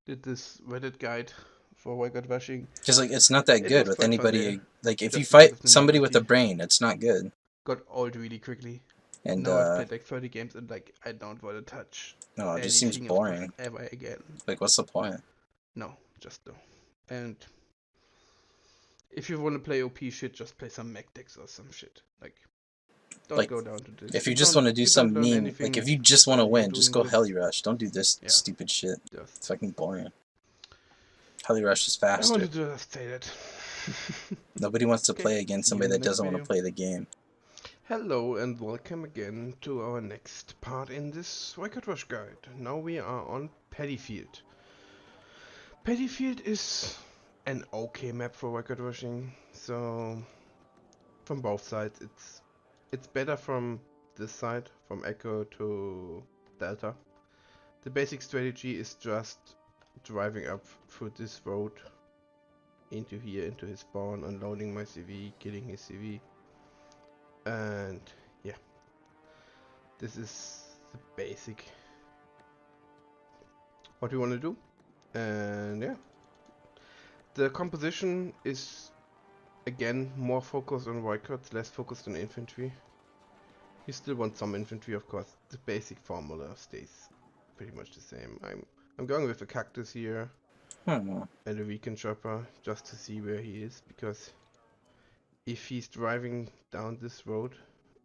Did this Reddit guide for record rushing. Because like it's not that It good was with quite fun there, anybody. Like if you just because fight of the somebody with a novelty. brain, it's not good. Got old really quickly. And Now I've played like 30 games and like I don't want to touch no, it just seems anything of this boring. ever again. Like what's the point? No, just no. And if you want to play OP shit, just play some mech decks or some shit. Like, don't Like go down to this. if you just want to do You don't some learn mean, like if anything you just want to while you're win, just doing go this. Heli Rush. Don't do this Yeah, stupid shit. It's just. fucking boring. Heli Rush is I faster. wanted to just say that. Nobody wants to Okay, play against see you somebody in the that next doesn't want to video. play the game. Hello and welcome again to our next part in this record rush guide. Now we are on Paddy Field. Paddy Field is an okay map for record rushing, so from both sides it's better from this side, from Echo to Delta. The basic strategy is just driving up through this road into here, into his spawn, unloading my CV, killing his CV, and yeah, this is the basic what we want to do. And yeah, the composition is again more focused on records, less focused on infantry. You still want some infantry, of course. The basic formula stays pretty much the same. I'm going with a cactus here Hmm. and a weekend chopper just to see where he is, because if he's driving down this road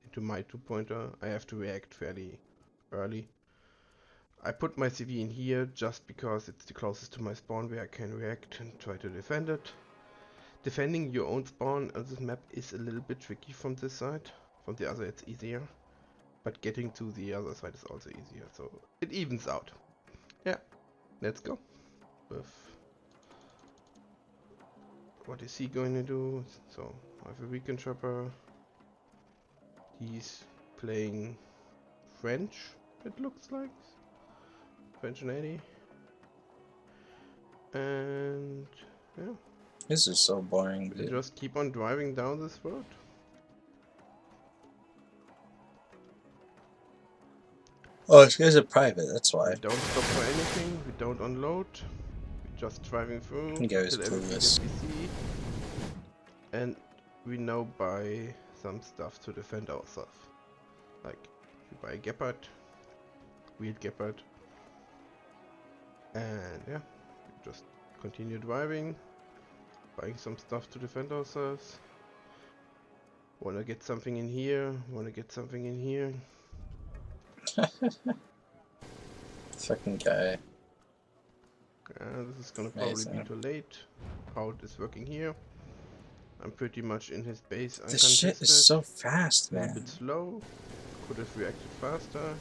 into my 2-pointer, I have to react fairly early. I put my CV in here just because it's the closest to my spawn where I can react and try to defend it. Defending your own spawn on this map is a little bit tricky from this side. From the other it's easier. But getting to the other side is also easier, so it evens out. Yeah, let's go. With what is he going to do? So I have a weekend chopper. He's playing French, it looks like. French and 80. And yeah, This is so boring, we dude. just keep on driving down this road. Oh, this guy's a private, that's why. We don't stop for anything, we don't unload. We're just driving through You guys till everything clueless. gets BC. And we now buy some stuff to defend ourselves. Like, if you buy a Gepard, wheeled Gepard. And yeah, just continue driving. buying some stuff to defend ourselves. Wanna get something in here, wanna get something in here. Fucking guy. This is gonna probably be Amazing. too late. How it is working here. I'm pretty much in his base This shit is so fast, a little bit man. slow. Could have reacted faster.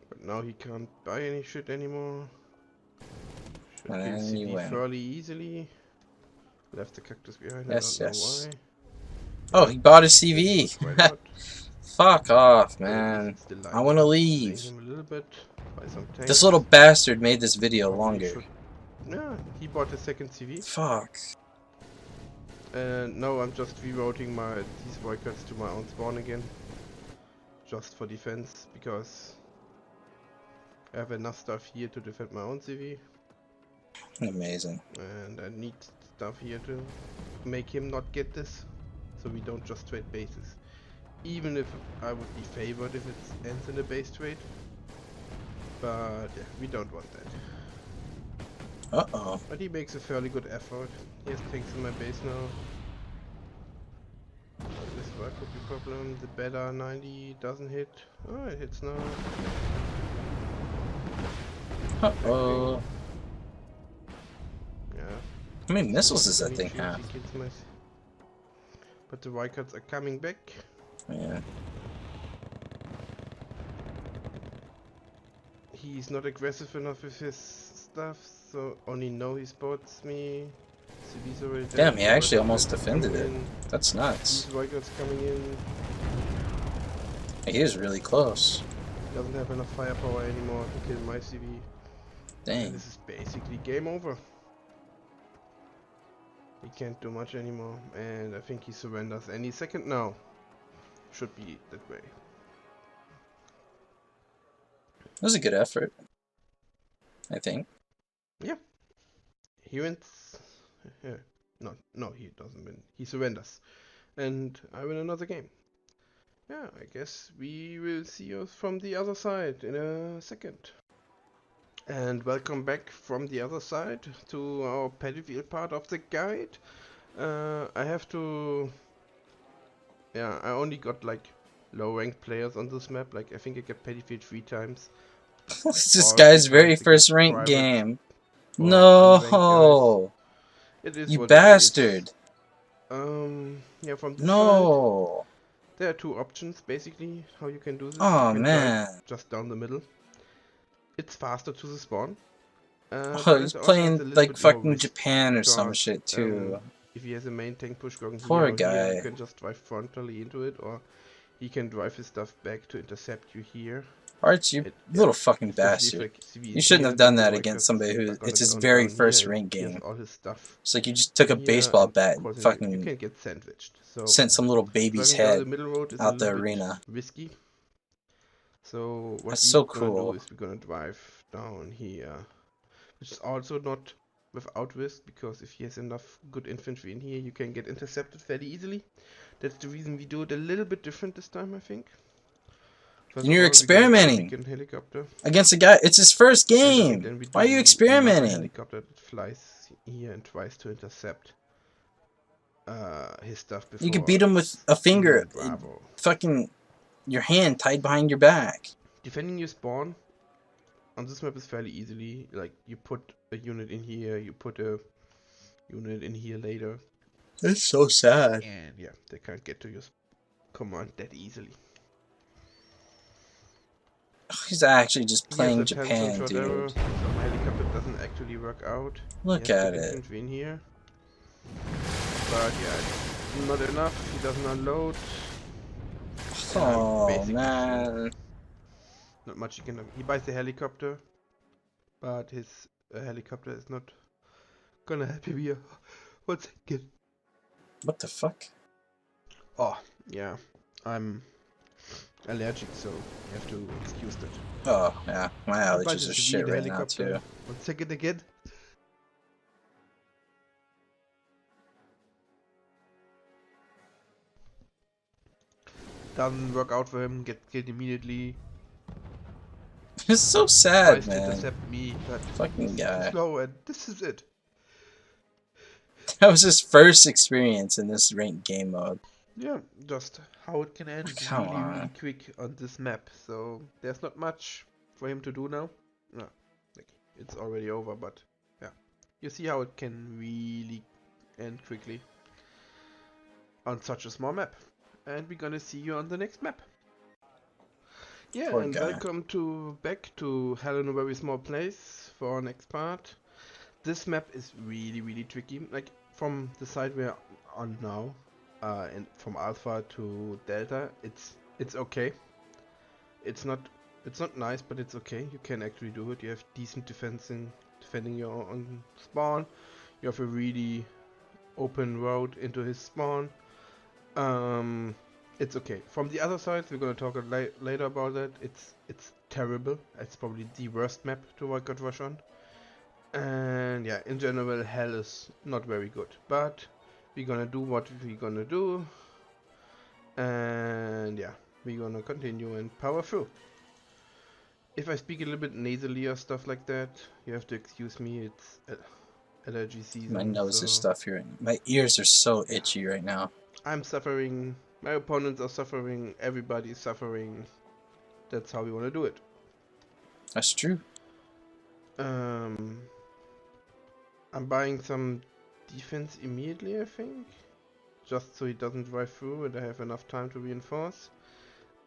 But now he can't buy any shit anymore. Should And kill then you CV win. fairly easily. Left the cactus behind, Yes, I don't yes. know why. Oh, he bought a But CV. why not? Fuck off, But at least man. it's still I live. want to Playing leave. him a little bit. Buy some tanks. This little bastard made this video Probably longer. should. Yeah, he bought a second CV. Fuck. And now I'm just rerouting these Voidcats to my own spawn again. Just for defense, because I have enough stuff here to defend my own CV. Amazing. And I need stuff here to make him not get this. So we don't just trade bases. Even if I would be favored if it ends in a base trade. But yeah, we don't want that. Uh-oh. But he makes a fairly good effort. He has tanks in my base now. This one could be a problem. The beta 90 doesn't hit. Oh, it hits now. Uh-oh. Yeah. How many missiles does that Any thing chance have? he kills my But the Wildcats are coming back. Yeah. He's not aggressive enough with his stuff, so only now he spots me. CV's already dead. Damn, he actually Red almost Dragon's defended coming it. in. That's nuts. These Wildcats coming in. He is really close. Doesn't have enough firepower anymore to kill my CV. And Dang. this is basically game over. He can't do much anymore, and I think he surrenders any second now. Should be that way. That was a good effort. I think. Yeah. He wins. Yeah. No, he doesn't win. He surrenders. And I win another game. Yeah, I guess we will see us from the other side in a second. And welcome back from the other side to our Paddy Field part of the guide. I have to... Yeah, I only got like low ranked players on this map. Like I think I get Paddy Field 3 times. It's this Or guy's 3 very times first against ranked private game. or unranked guys. No! It is You what bastard! it is. Yeah, from this side, No! there are two options basically how you can do this. Oh You can man! drive just down the middle. It's faster to the spawn. Oh, But he's it also has a playing little like bit more fucking risk Japan or some because shit too. if he has a main tank push going here Poor or here, you guy. can just drive frontally into it, or he can drive his stuff back to intercept you here. Arch, you little fucking Especially if, bastard. like, CV You is shouldn't here have done and the that Void against Cats somebody are who gonna it's his go very down first here, rank he has game. all his stuff It's like you just took a here, baseball and bat of course and you fucking can get sandwiched. So sent some little baby's driving down the head middle road is a out the little bit arena. risky. So what That's we're so gonna do cool. is we're gonna drive down here, which is also not without risk, because if he has enough good infantry in here, you can get intercepted fairly easily. That's the reason we do it a little bit different this time, I think. First And of you're all, we're gonna buy a experimenting beacon helicopter, against a guy. It's his first and I think game. then we Why are you do another experimenting? helicopter that flies here and tries to intercept his stuff before You could beat him with a even finger, the Bravo. fucking your hand tied behind your back. Defending your spawn on this map is fairly easily. Like you put a unit in here, you put a unit in here later, It's so sad. and yeah, they can't get to your command that easily. He's actually just He has playing a pencil Japan, shot error, dude. so my helicopter doesn't actually work out. Look He has at good it. infantry in here, but yeah, it's not enough. He doesn't unload. Oh basically man. Not much he can do. He buys the helicopter, but his helicopter is not gonna help him here. What's it? What the fuck? Oh, yeah. I'm allergic, so you have to excuse that. Oh yeah, my He buys allergies a are civilian shit right now helicopter. too. 1 second again. Doesn't work out for him, gets killed immediately. It's so sad, Tries to man. intercept me, but Fucking he's too guy. slow, and this is it. That was his first experience in this ranked game mode. Yeah, just how it can end Come really, really on. quick on this map. So there's not much for him to do now. No, like it's already over, but yeah, you see how it can really end quickly on such a small map. And we're gonna see you on the next map. Yeah, Poor and guy. welcome to back to Hell in a Very Small Place for our next part. This map is really, really tricky. Like from the side we're on now, and from Alpha to Delta, it's okay. It's not nice, but it's okay. You can actually do it. You have decent defending your own spawn. You have a really open road into his spawn. It's okay. From the other side, we're gonna talk later about that. It's terrible. It's probably the worst map to Wildcard Rush on. And yeah, in general, Hell is not very good. But we're gonna do what we're gonna do. And yeah, we're gonna continue and power through. If I speak a little bit nasally or stuff like that, you have to excuse me. It's allergy My season, nose is so stuffy. My ears are so yeah. itchy right now. I'm suffering. My opponents are suffering. Everybody's suffering. That's how we want to do it. That's true. I'm buying some defense immediately, I think, just so he doesn't drive through and I have enough time to reinforce.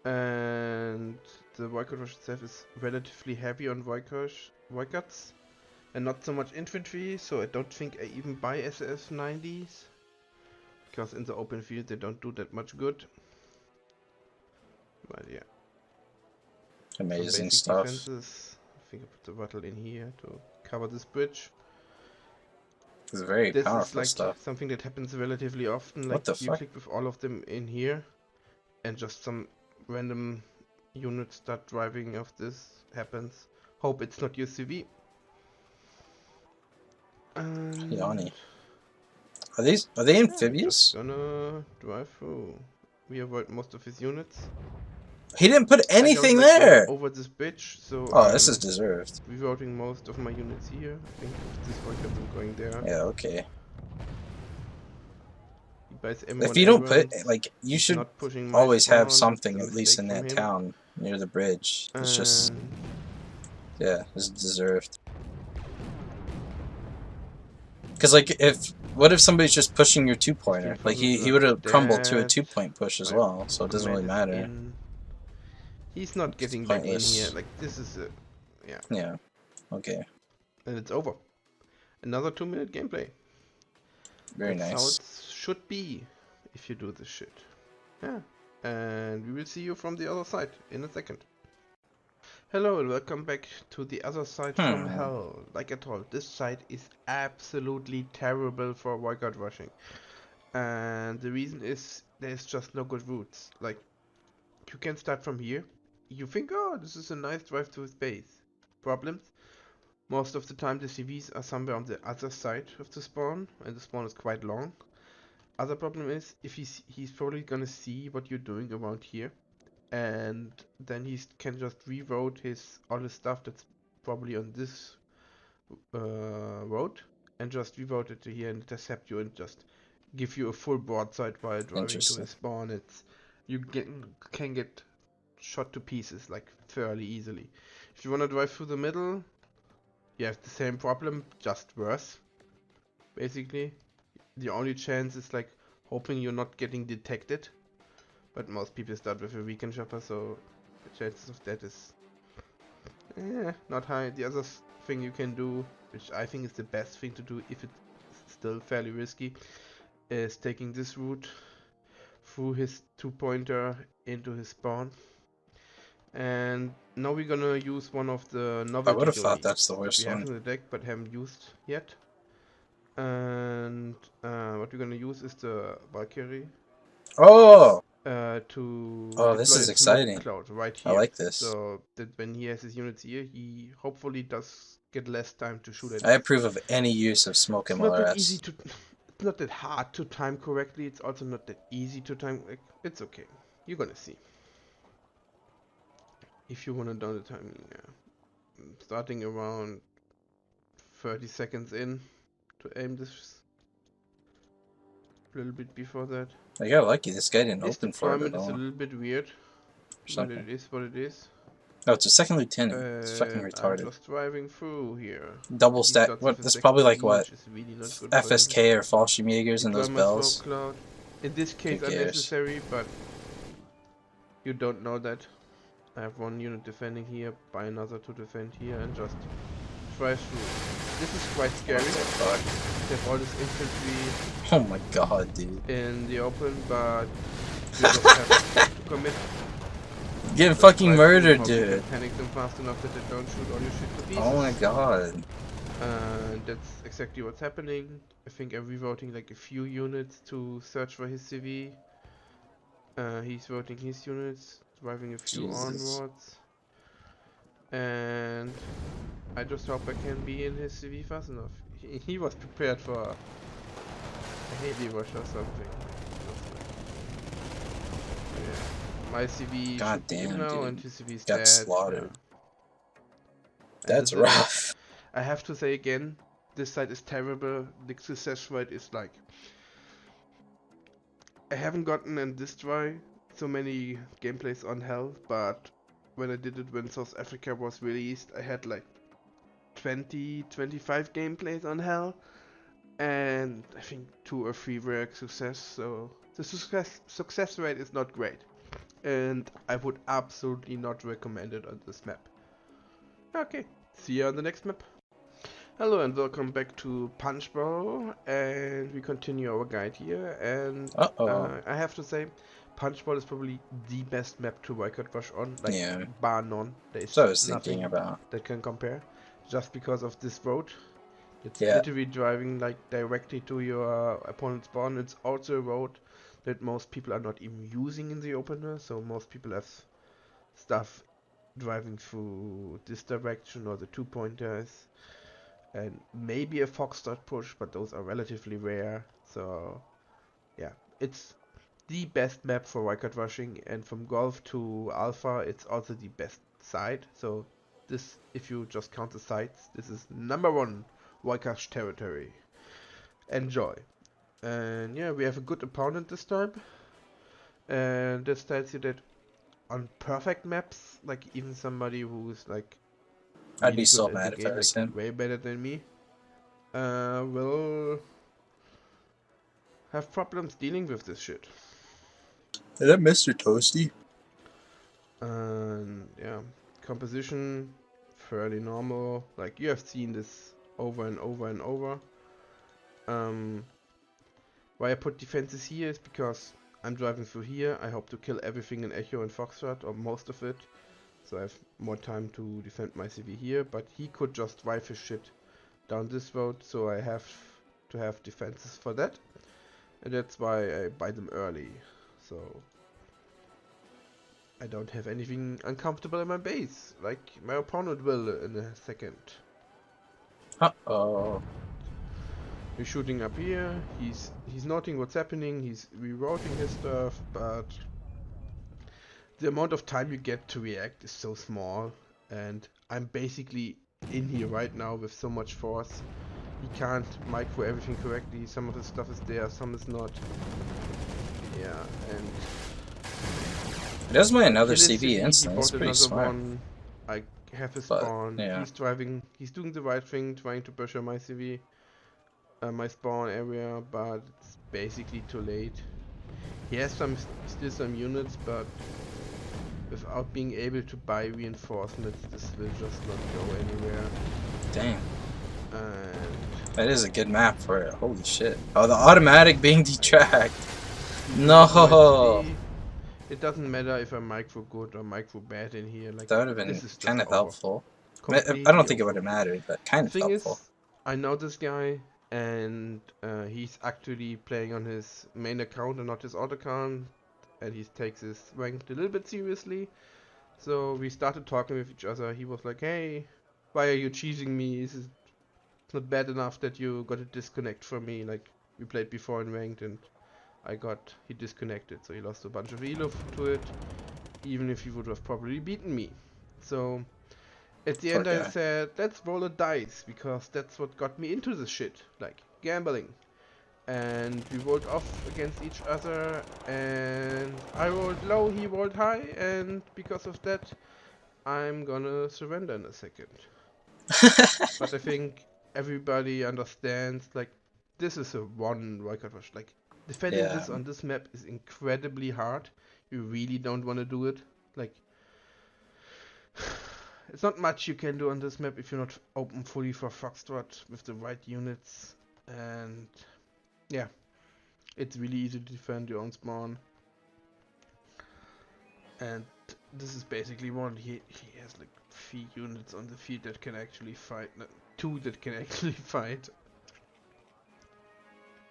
And the Wildcard Rush itself is relatively heavy on Wildcards and not so much infantry, so I don't think I even buy SS 90s because in the open field they don't do that much good. But yeah, some Amazing basic stuff. defenses. I think I put the rattle in here to cover this bridge. It's very This is powerful like stuff. something that happens relatively often. What Like the you fuck? click with all of them in here, and just some random units start driving. If this happens, hope it's not your CV. And Yanni. Are they yeah, we're just amphibious? gonna drive through. We avoid most of his units. He didn't put I don't anything like going there! over this bridge, so Oh, this is I'm deserved. rerouting most of my units here. I think if this one comes, I'm going there. Yeah, okay. He buys If M1 you don't put, Abrams. like, you He's should not pushing my always have spawn. That's a something, at least mistake in from that him. town, near the bridge. It's just, And yeah, it's deserved. Because, like, what if somebody's just pushing your his two-pointer? Like, reinforcements he are would have crumbled to a dead. two-point push as My well, so it doesn't command really is matter. in. He's not It's getting back in here. pointless. Like this is a, yeah, Yeah, okay. and it's over. Another 2-minute gameplay. Very That's how nice. it should be if you do this shit. Yeah, and we will see you from the other side in a second. Hello and welcome back to the other side from hell. Like I told, this side is absolutely terrible for Wildcard rushing. And the reason is there's just no good routes. Like, you can start from here. You think, oh, this is a nice drive to his base. Problems? Most of the time the CVs are somewhere on the other side of the spawn, and the spawn is quite long. Other problem is, if he's probably gonna see what you're doing around here, and then he can just reroute all his stuff that's probably on this road, and just reroute it to here and intercept you and just give you a full broadside while driving to Interesting. his spawn. Can get shot to pieces like fairly easily. If you wanna drive through the middle, you have the same problem, just worse. Basically, the only chance is like hoping you're not getting detected. But most people start with a weekend shopper, so the chances of that is not high. The other thing you can do, which I think is the best thing to do if it's still fairly risky, is taking this route through his two-pointer into his spawn. And now we're gonna use one of the I would novelty have thought that's domains the that we worst have one. in the deck but haven't used yet. And what we're gonna use is the Valkyrie Oh! to Oh, this deploy a is smoke exciting. cloud right I here. like this. So that when he has his units here, he hopefully does get less time to shoot at I us. approve of any use of smoke It's not that easy MLRS. to. It's not that hard to time correctly. It's also not that easy to time. Like, it's okay. You're gonna see. If you wanna know the timing, starting around 30 seconds in to aim this little bit before that. I got lucky. This guy didn't This open for it deployment at is a all. little bit weird, but it is what it is. Oh, it's a second lieutenant. It's fucking And I'm retarded. just driving through here. Double He stack. starts What? with a That's second probably like CE, what? which is really not good for him. FSK or Fallschirmjägers and Deploy those my smoke bells. cloud. In this case, Who cares? unnecessary, but you don't know that. I have one unit defending here, buy another to defend here, and just drive through. This is quite scary. What the fuck? You have all this infantry Oh my god, dude. in the open, but you just have to commit. Getting Just fucking drive murdered, through, hope you dude. can panic them fast enough that they don't shoot all your shit to pieces. Oh my god. That's exactly what's happening. I think I'm revoting like a few units to search for his CV. He's voting his units, driving a few Jesus. onwards. And I just hope I can be in his CV fast enough. He was prepared for a heavy rush or something. Yeah. My CV God should be damn, now, dude. and his CV is Got dead. slaughtered. Yeah. That's rough. I have to say again, this side is terrible. The success rate is like... I haven't gotten in this try so many gameplays on hell, but when I did it when South Africa was released, I had like 25 gameplays on hell, and I think 2 or 3 were a success, so the success rate is not great, and I would absolutely not recommend it on this map. Okay, see you on the next map. Hello and welcome back to Punchbowl, and we continue our guide here, and I have to say, Punchbowl is probably the best map to Wildcard Rush on, like Yeah. bar none. There is So I was nothing thinking about. that can compare, just because of this road. It's Yeah. literally driving like directly to your opponent's spawn. It's also a road that most people are not even using in the opener, so most people have stuff driving through this direction or the 2-pointers. And maybe a Foxtrot push, but those are relatively rare. So, yeah, it's the best map for wildcard rushing, and from Golf to Alpha, it's also the best side. So, this, if you just count the sides, this is #1 wildcard territory. Enjoy. And yeah, we have a good opponent this time, and this tells you that on perfect maps, like even somebody who's like I'd be really so good at the mad if I game, was like him. way better than me, will have problems dealing with this shit. Is that Mr. Toasty? And yeah, composition fairly normal. Like you have seen this over and over and over. Why I put defenses here is because I'm driving through here. I hope to kill everything in Echo and Foxtrot, or most of it, so I have more time to defend my CV here. But he could just drive his shit down this road, so I have to have defenses for that, and that's why I buy them early. So I don't have anything uncomfortable in my base, like my opponent will in a second. Uh-oh. He's shooting up here, he's noting what's happening, he's rerouting his stuff, but the amount of time you get to react is so small, and I'm basically in here right now with so much force. He can't micro everything correctly, some of his stuff is there, some is not. Yeah, and There's my another kill his CV instant. That's he bought pretty another smart. one. I have his But, spawn. yeah. He's driving. He's doing the right thing, trying to pressure my CV, my spawn area, but it's basically too late. He has still some units, but without being able to buy reinforcements, this will just not go anywhere. Dang. And That is a good map for it. Holy shit. Oh, the automatic being detracked. No. it doesn't matter if I'm micro good or micro bad in here. Like That would have been this is just kind of over. helpful. I Completely don't think it would over. have mattered, but kind of Thing helpful. is, I know this guy, and he's actually playing on his main account and not his alt account, and he takes his ranked a little bit seriously. So we started talking with each other. He was like, "Hey, why are you cheesing me? It's not bad enough that you got a disconnect from me. Like we played before in ranked, and he disconnected, so he lost a bunch of elo to it, even if he would have probably beaten me." So at the Poor end I guy. said, let's roll a dice, because that's what got me into this shit, like gambling. and we rolled off against each other, and I rolled low, he rolled high, and because of that I'm gonna surrender in a second. But I think everybody understands, like, this is a one record rush. Like, defending Yeah. this on this map is incredibly hard. You really don't want to do it. Like, it's not much you can do on this map if you're not open fully for Foxtrot with the right units. And yeah, it's really easy to defend your own spawn. And this is basically one. He has like 3 units on the field that can actually fight. No, 2 that can actually fight.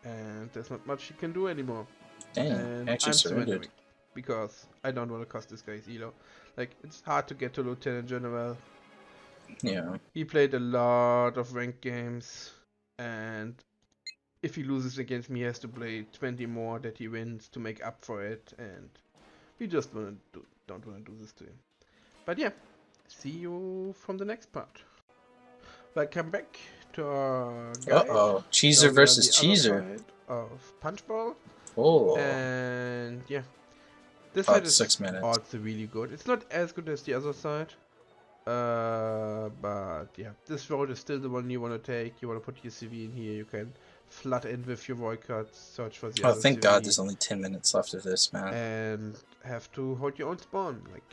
And there's not much he can do anymore. Dang, And actually I'm surrendered. surrendering. Because I don't want to cost this guy's elo. Like, it's hard to get to Lieutenant General. Yeah. He played a lot of ranked games. And if he loses against me, he has to play 20 more that he wins to make up for it. And we just don't want to do this to him. But yeah, see you from the next part. Welcome back to our guide. Uh-oh. Cheeser Now we are versus on the other Cheeser. side of Punchbowl. Oh. And yeah, this About side is 6 minutes. also really good. It's not as good as the other side. But yeah, this road is still the one you want to take. You want to put your CV in here. You can flood in with your void cards, search for the Oh, other thank CV, God there's only 10 minutes left of this, man. and have to hold your own spawn. Like,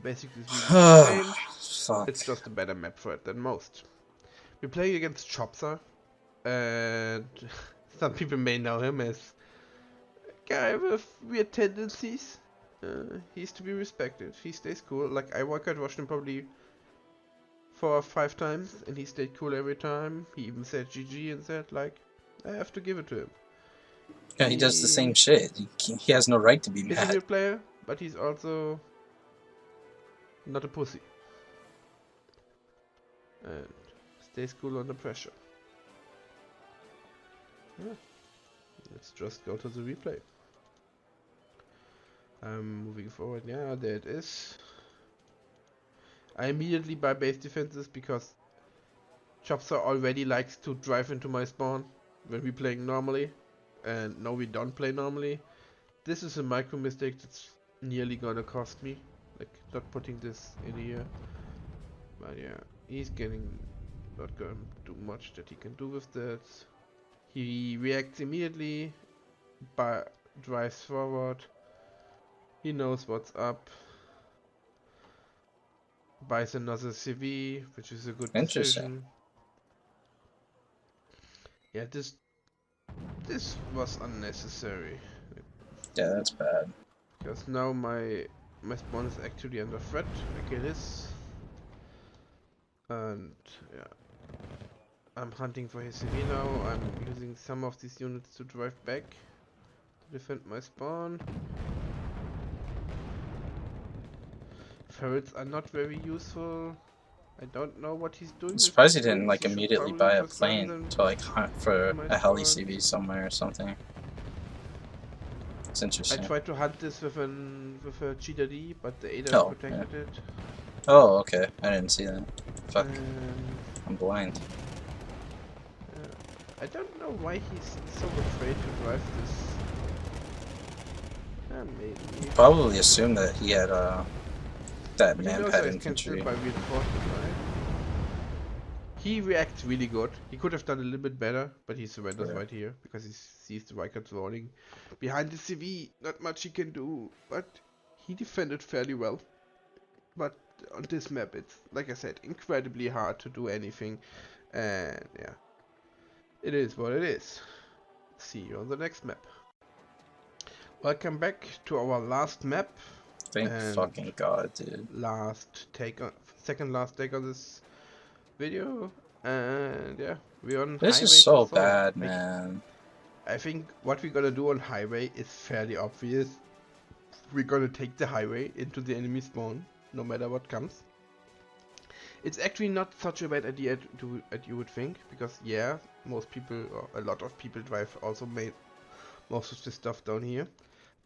basically it's really the same. Fuck. It's just a better map for it than most. We're playing against Chopser, and some people may know him as a guy with weird tendencies. He's to be respected. He stays cool. Like, I watched him probably 4 or 5 times, and he stayed cool every time. He even said GG and said, like, I have to give it to him. Yeah, he does the same shit. He has no right to be He's a mad. weird player, but he's also not a pussy. And stays cool under pressure. Yeah. Let's just go to the replay. Moving forward, yeah, there it is. I immediately buy base defenses because Chopser already likes to drive into my spawn when we're playing normally. And no, we don't play normally. This is a micro mistake that's nearly gonna cost me. Like, not putting this in here. But yeah, he's not gonna do much that he can do with that. He reacts immediately, but drives forward. He knows what's up. Buys another CV, which is a good Interesting. decision. Yeah, this was unnecessary. Yeah, that's bad. Because now my spawn is actually under threat, like it is. And yeah, I'm hunting for his CV now. I'm using some of these units to drive back to defend my spawn. Ferrets are not very useful. I don't know what he's doing. I'm with surprised he these didn't units. like He should immediately probably buy a just run plane them to like hunt for my a heli spawn. CV somewhere or something. It's I interesting. tried to hunt this with a cheetah D, but the ADAS Oh, protected it. Oh, okay. I didn't see that. Fuck. And I'm blind. I don't know why he's so afraid to drive this. Maybe. Probably assumed that he had that But he knows man-pad that it's infantry. cancelled by reinforcement, right? He reacts really good. He could have done a little bit better, but he surrenders Yeah. right here because he sees the Vikings rolling behind the CV. Not much he can do, but he defended fairly well. But on this map, it's, like I said, incredibly hard to do anything. And yeah, it is what it is. See you on the next map. Welcome back to our last map. Thank And fucking God, dude. second last take on this video. And yeah, we're on This highway is so to Thor. bad, Like, man. I think what we're gonna do on highway is fairly obvious. We're gonna take the highway into the enemy spawn, no matter what comes. It's actually not such a bad idea as you would think, because yeah, most people, or a lot of people drive also made most of the stuff down here.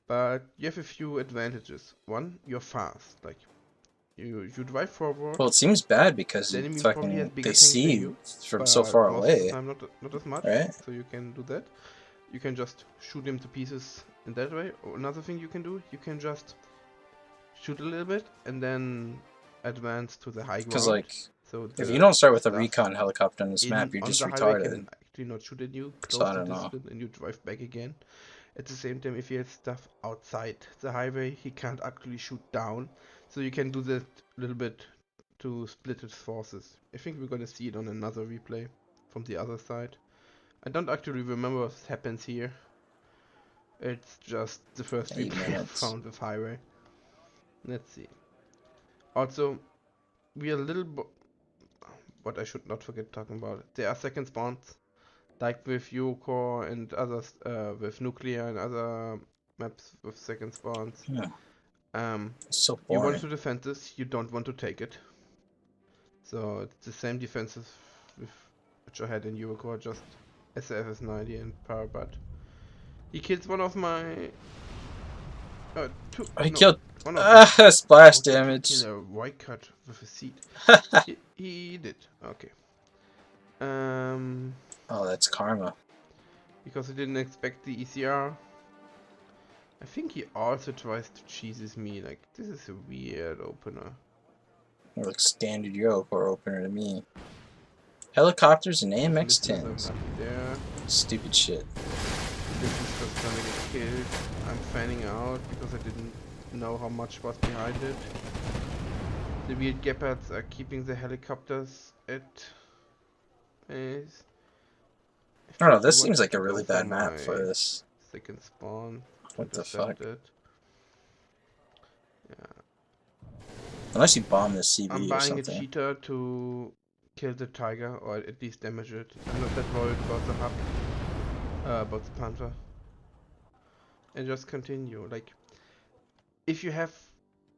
But you have a few advantages. One, you're fast. Like, you drive forward. Well, it seems bad because The you enemy probably has fucking bigger they tanks than see you, from so far most of the away, time not as much, right? so you can do that. you can just shoot him to pieces in that way. Or another thing you can do, you can just shoot a little bit and then advance to the high Because, ground. like, So if you don't start with a stuff recon helicopter on this map, you're on just the highway retarded. can actually not shoot at you, So close I the don't know. distance, and you drive back again. At the same time, if you have stuff outside the highway, he can't actually shoot down. So you can do that a little bit to split his forces. I think we're gonna see it on another replay from the other side. I don't actually remember what happens here. It's just the first 8 replay I minutes. found with highway. Let's see. Also, we are a little what I should not forget talking about. There are second spawns, like with Yoko and others, with Nuclear and other maps with second spawns. Yeah, Um, it's so you want boring. to defend this, you don't want to take it. So it's the same defenses with which I had in Yoko, just SFS 90 and Parabat. He kills one of my He no, killed. one of them. Splash How did he damage. kill a white cut with a seed? he did. Okay. Oh, that's karma. Because he didn't expect the ECR. I think he also tries to cheeses me. Like, this is a weird opener. It looks standard Yoko opener to me. Helicopters and AMX Listeners 10s. are lucky there. Stupid shit. This is just gonna get killed. I'm fanning out because I didn't know how much was behind it. The weird Gepards are keeping the helicopters at base. I don't know, He this wants seems like to a go really for bad map my for this. second spawn to What the fuck? intercept it. Yeah. Unless you bomb the CB I'm or buying a something. cheetah to kill the tiger or at least damage it. I'm not that worried about the hub, about the panther. And just continue. Like, if you have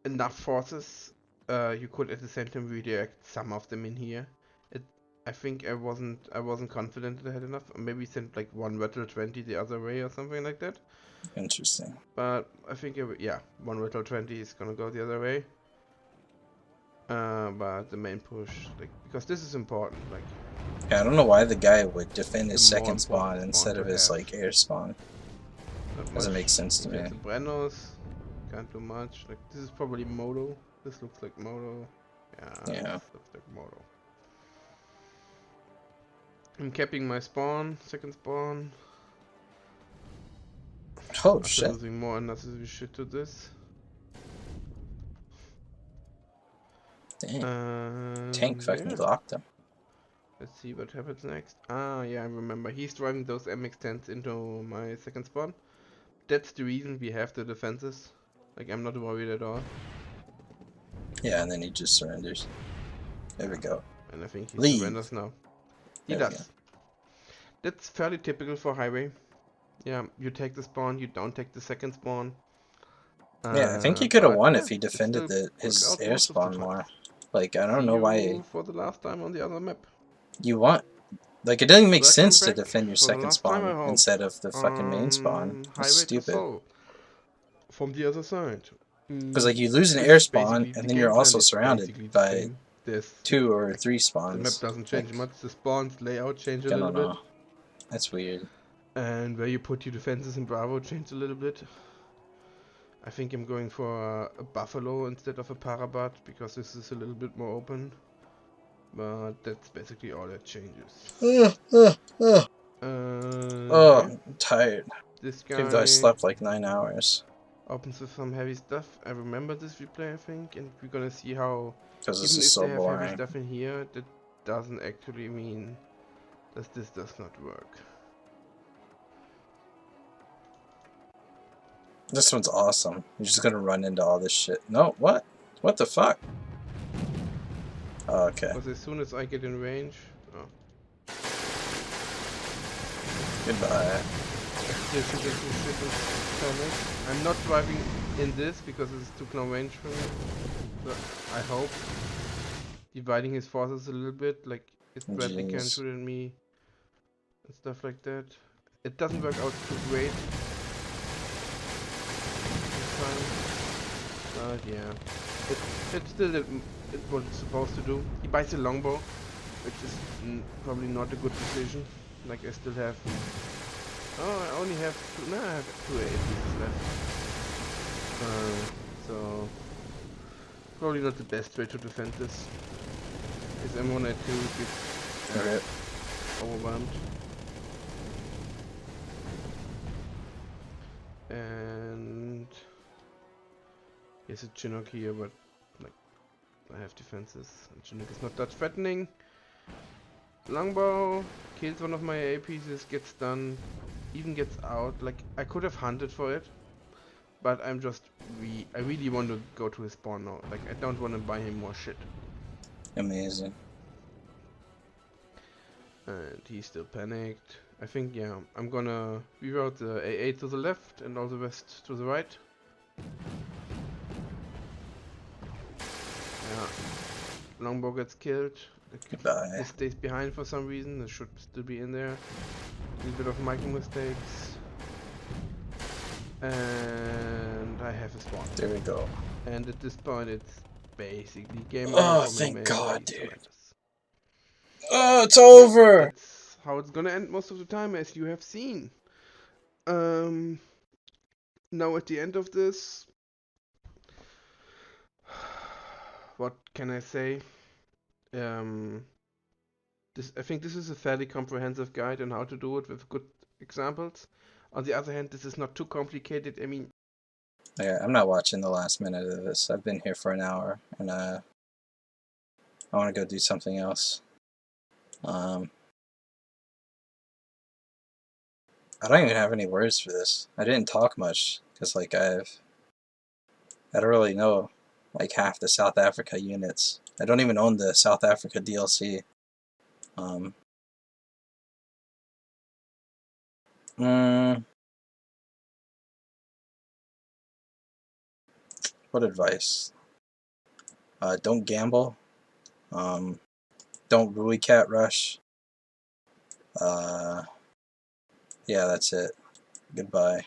enough forces, you could at the same time redirect some of them in here. I think I wasn't confident that I had enough. Maybe send like one Rattle 20 the other way or something like that. Interesting. But I think yeah, one Rattle 20 is gonna go the other way. But the main push, like, because this is important, like. Yeah, I don't know why the guy would defend his The more second spawn important instead spawn of to his have. like air spawn. Not Doesn't much. make sense to You me. get the Brennos. Can't do much. Like, this is probably Moto. This looks like Moto. Yeah, Yeah. this looks like Moto. I'm capping my spawn, second spawn. Oh After shit. losing more unnecessary shit to this. Damn. Tank fucking Yeah. locked him. Let's see what happens next. Ah, yeah, I remember. He's driving those MX-10s into my second spawn. That's the reason we have the defenses. Like, I'm not worried at all. Yeah, and then he just surrenders. There we go. And I think he Leave. surrenders now. He There we does. That's fairly typical for highway. Yeah, you take the spawn, you don't take the second spawn. Yeah, I think he could have won yeah, if he it defended still his works out air most of the spawn time. more. Like, I don't See know why you for the last time on the other map. you want. Like, it doesn't make Welcome sense to back defend your for the second last time, I spawn hope. instead of the fucking main spawn. That's Highway to stupid. Seoul. From the other side. Because, like, you lose an This air is spawn, basically and the then game you're plan also is basically surrounded the by same. There's 2 or 3 the map spawns. doesn't change Like, much. The spawns layout change a I little don't bit. know. That's weird. And where you put your defenses in Bravo change a little bit. I think I'm going for a Buffalo instead of a Parabat because this is a little bit more open. But that's basically all that changes. Oh, Yeah. I'm tired. This Even though I guy slept like 9 hours. opens with some heavy stuff. I remember this replay, I think, and we're gonna see how Because this even is if so they have heavy boring. stuff in here, that doesn't actually mean that this does not work. This one's awesome. You're just gonna run into all this shit. No, what? What the fuck? Oh, okay. Because as soon as I get in range, Goodbye. I'm not driving in this because it's too close range for me. But I hope dividing his forces a little bit, like if Bradley can Jeez. shoot at me and stuff like that. It doesn't work out too great this time, but yeah, it still did what it's supposed to do. He buys a longbow, which is probably not a good decision. Like I still have Oh, I only have two. No, I have two APs left. So probably not the best way to defend this. His M1A2 gets Okay. overwhelmed. And here's a Chinook here, but like I have defenses. And Chinook is not that threatening. Longbow kills one of my AA pieces, gets done, even gets out. Like I could have hunted for it, but I'm just I really want to go to his spawn now. Like I don't want to buy him more shit. Amazing. And he's still panicked. I think, yeah, I'm gonna reroute the AA to the left and all the rest to the right. Yeah, Longbow gets killed. Goodbye. This stays behind for some reason. This should still be in there. A little bit of micro mistakes. And I have a spawn. There we go. And at this point, it's basically game Oh, over for me. thank God, He's dude. horrendous. Oh, it's over! That's how it's gonna end most of the time, as you have seen. Now at the end of this, what can I say? I think this is a fairly comprehensive guide on how to do it with good examples. On the other hand, this is not too complicated. I mean, Yeah, I'm not watching the last minute of this. I've been here for an hour, and I want to go do something else. I don't even have any words for this. I didn't talk much, because, like, I don't really know, like, half the South Africa units. I don't even own the South Africa DLC. What advice? Don't gamble. Don't Rui Cat rush. Yeah, that's it. Goodbye.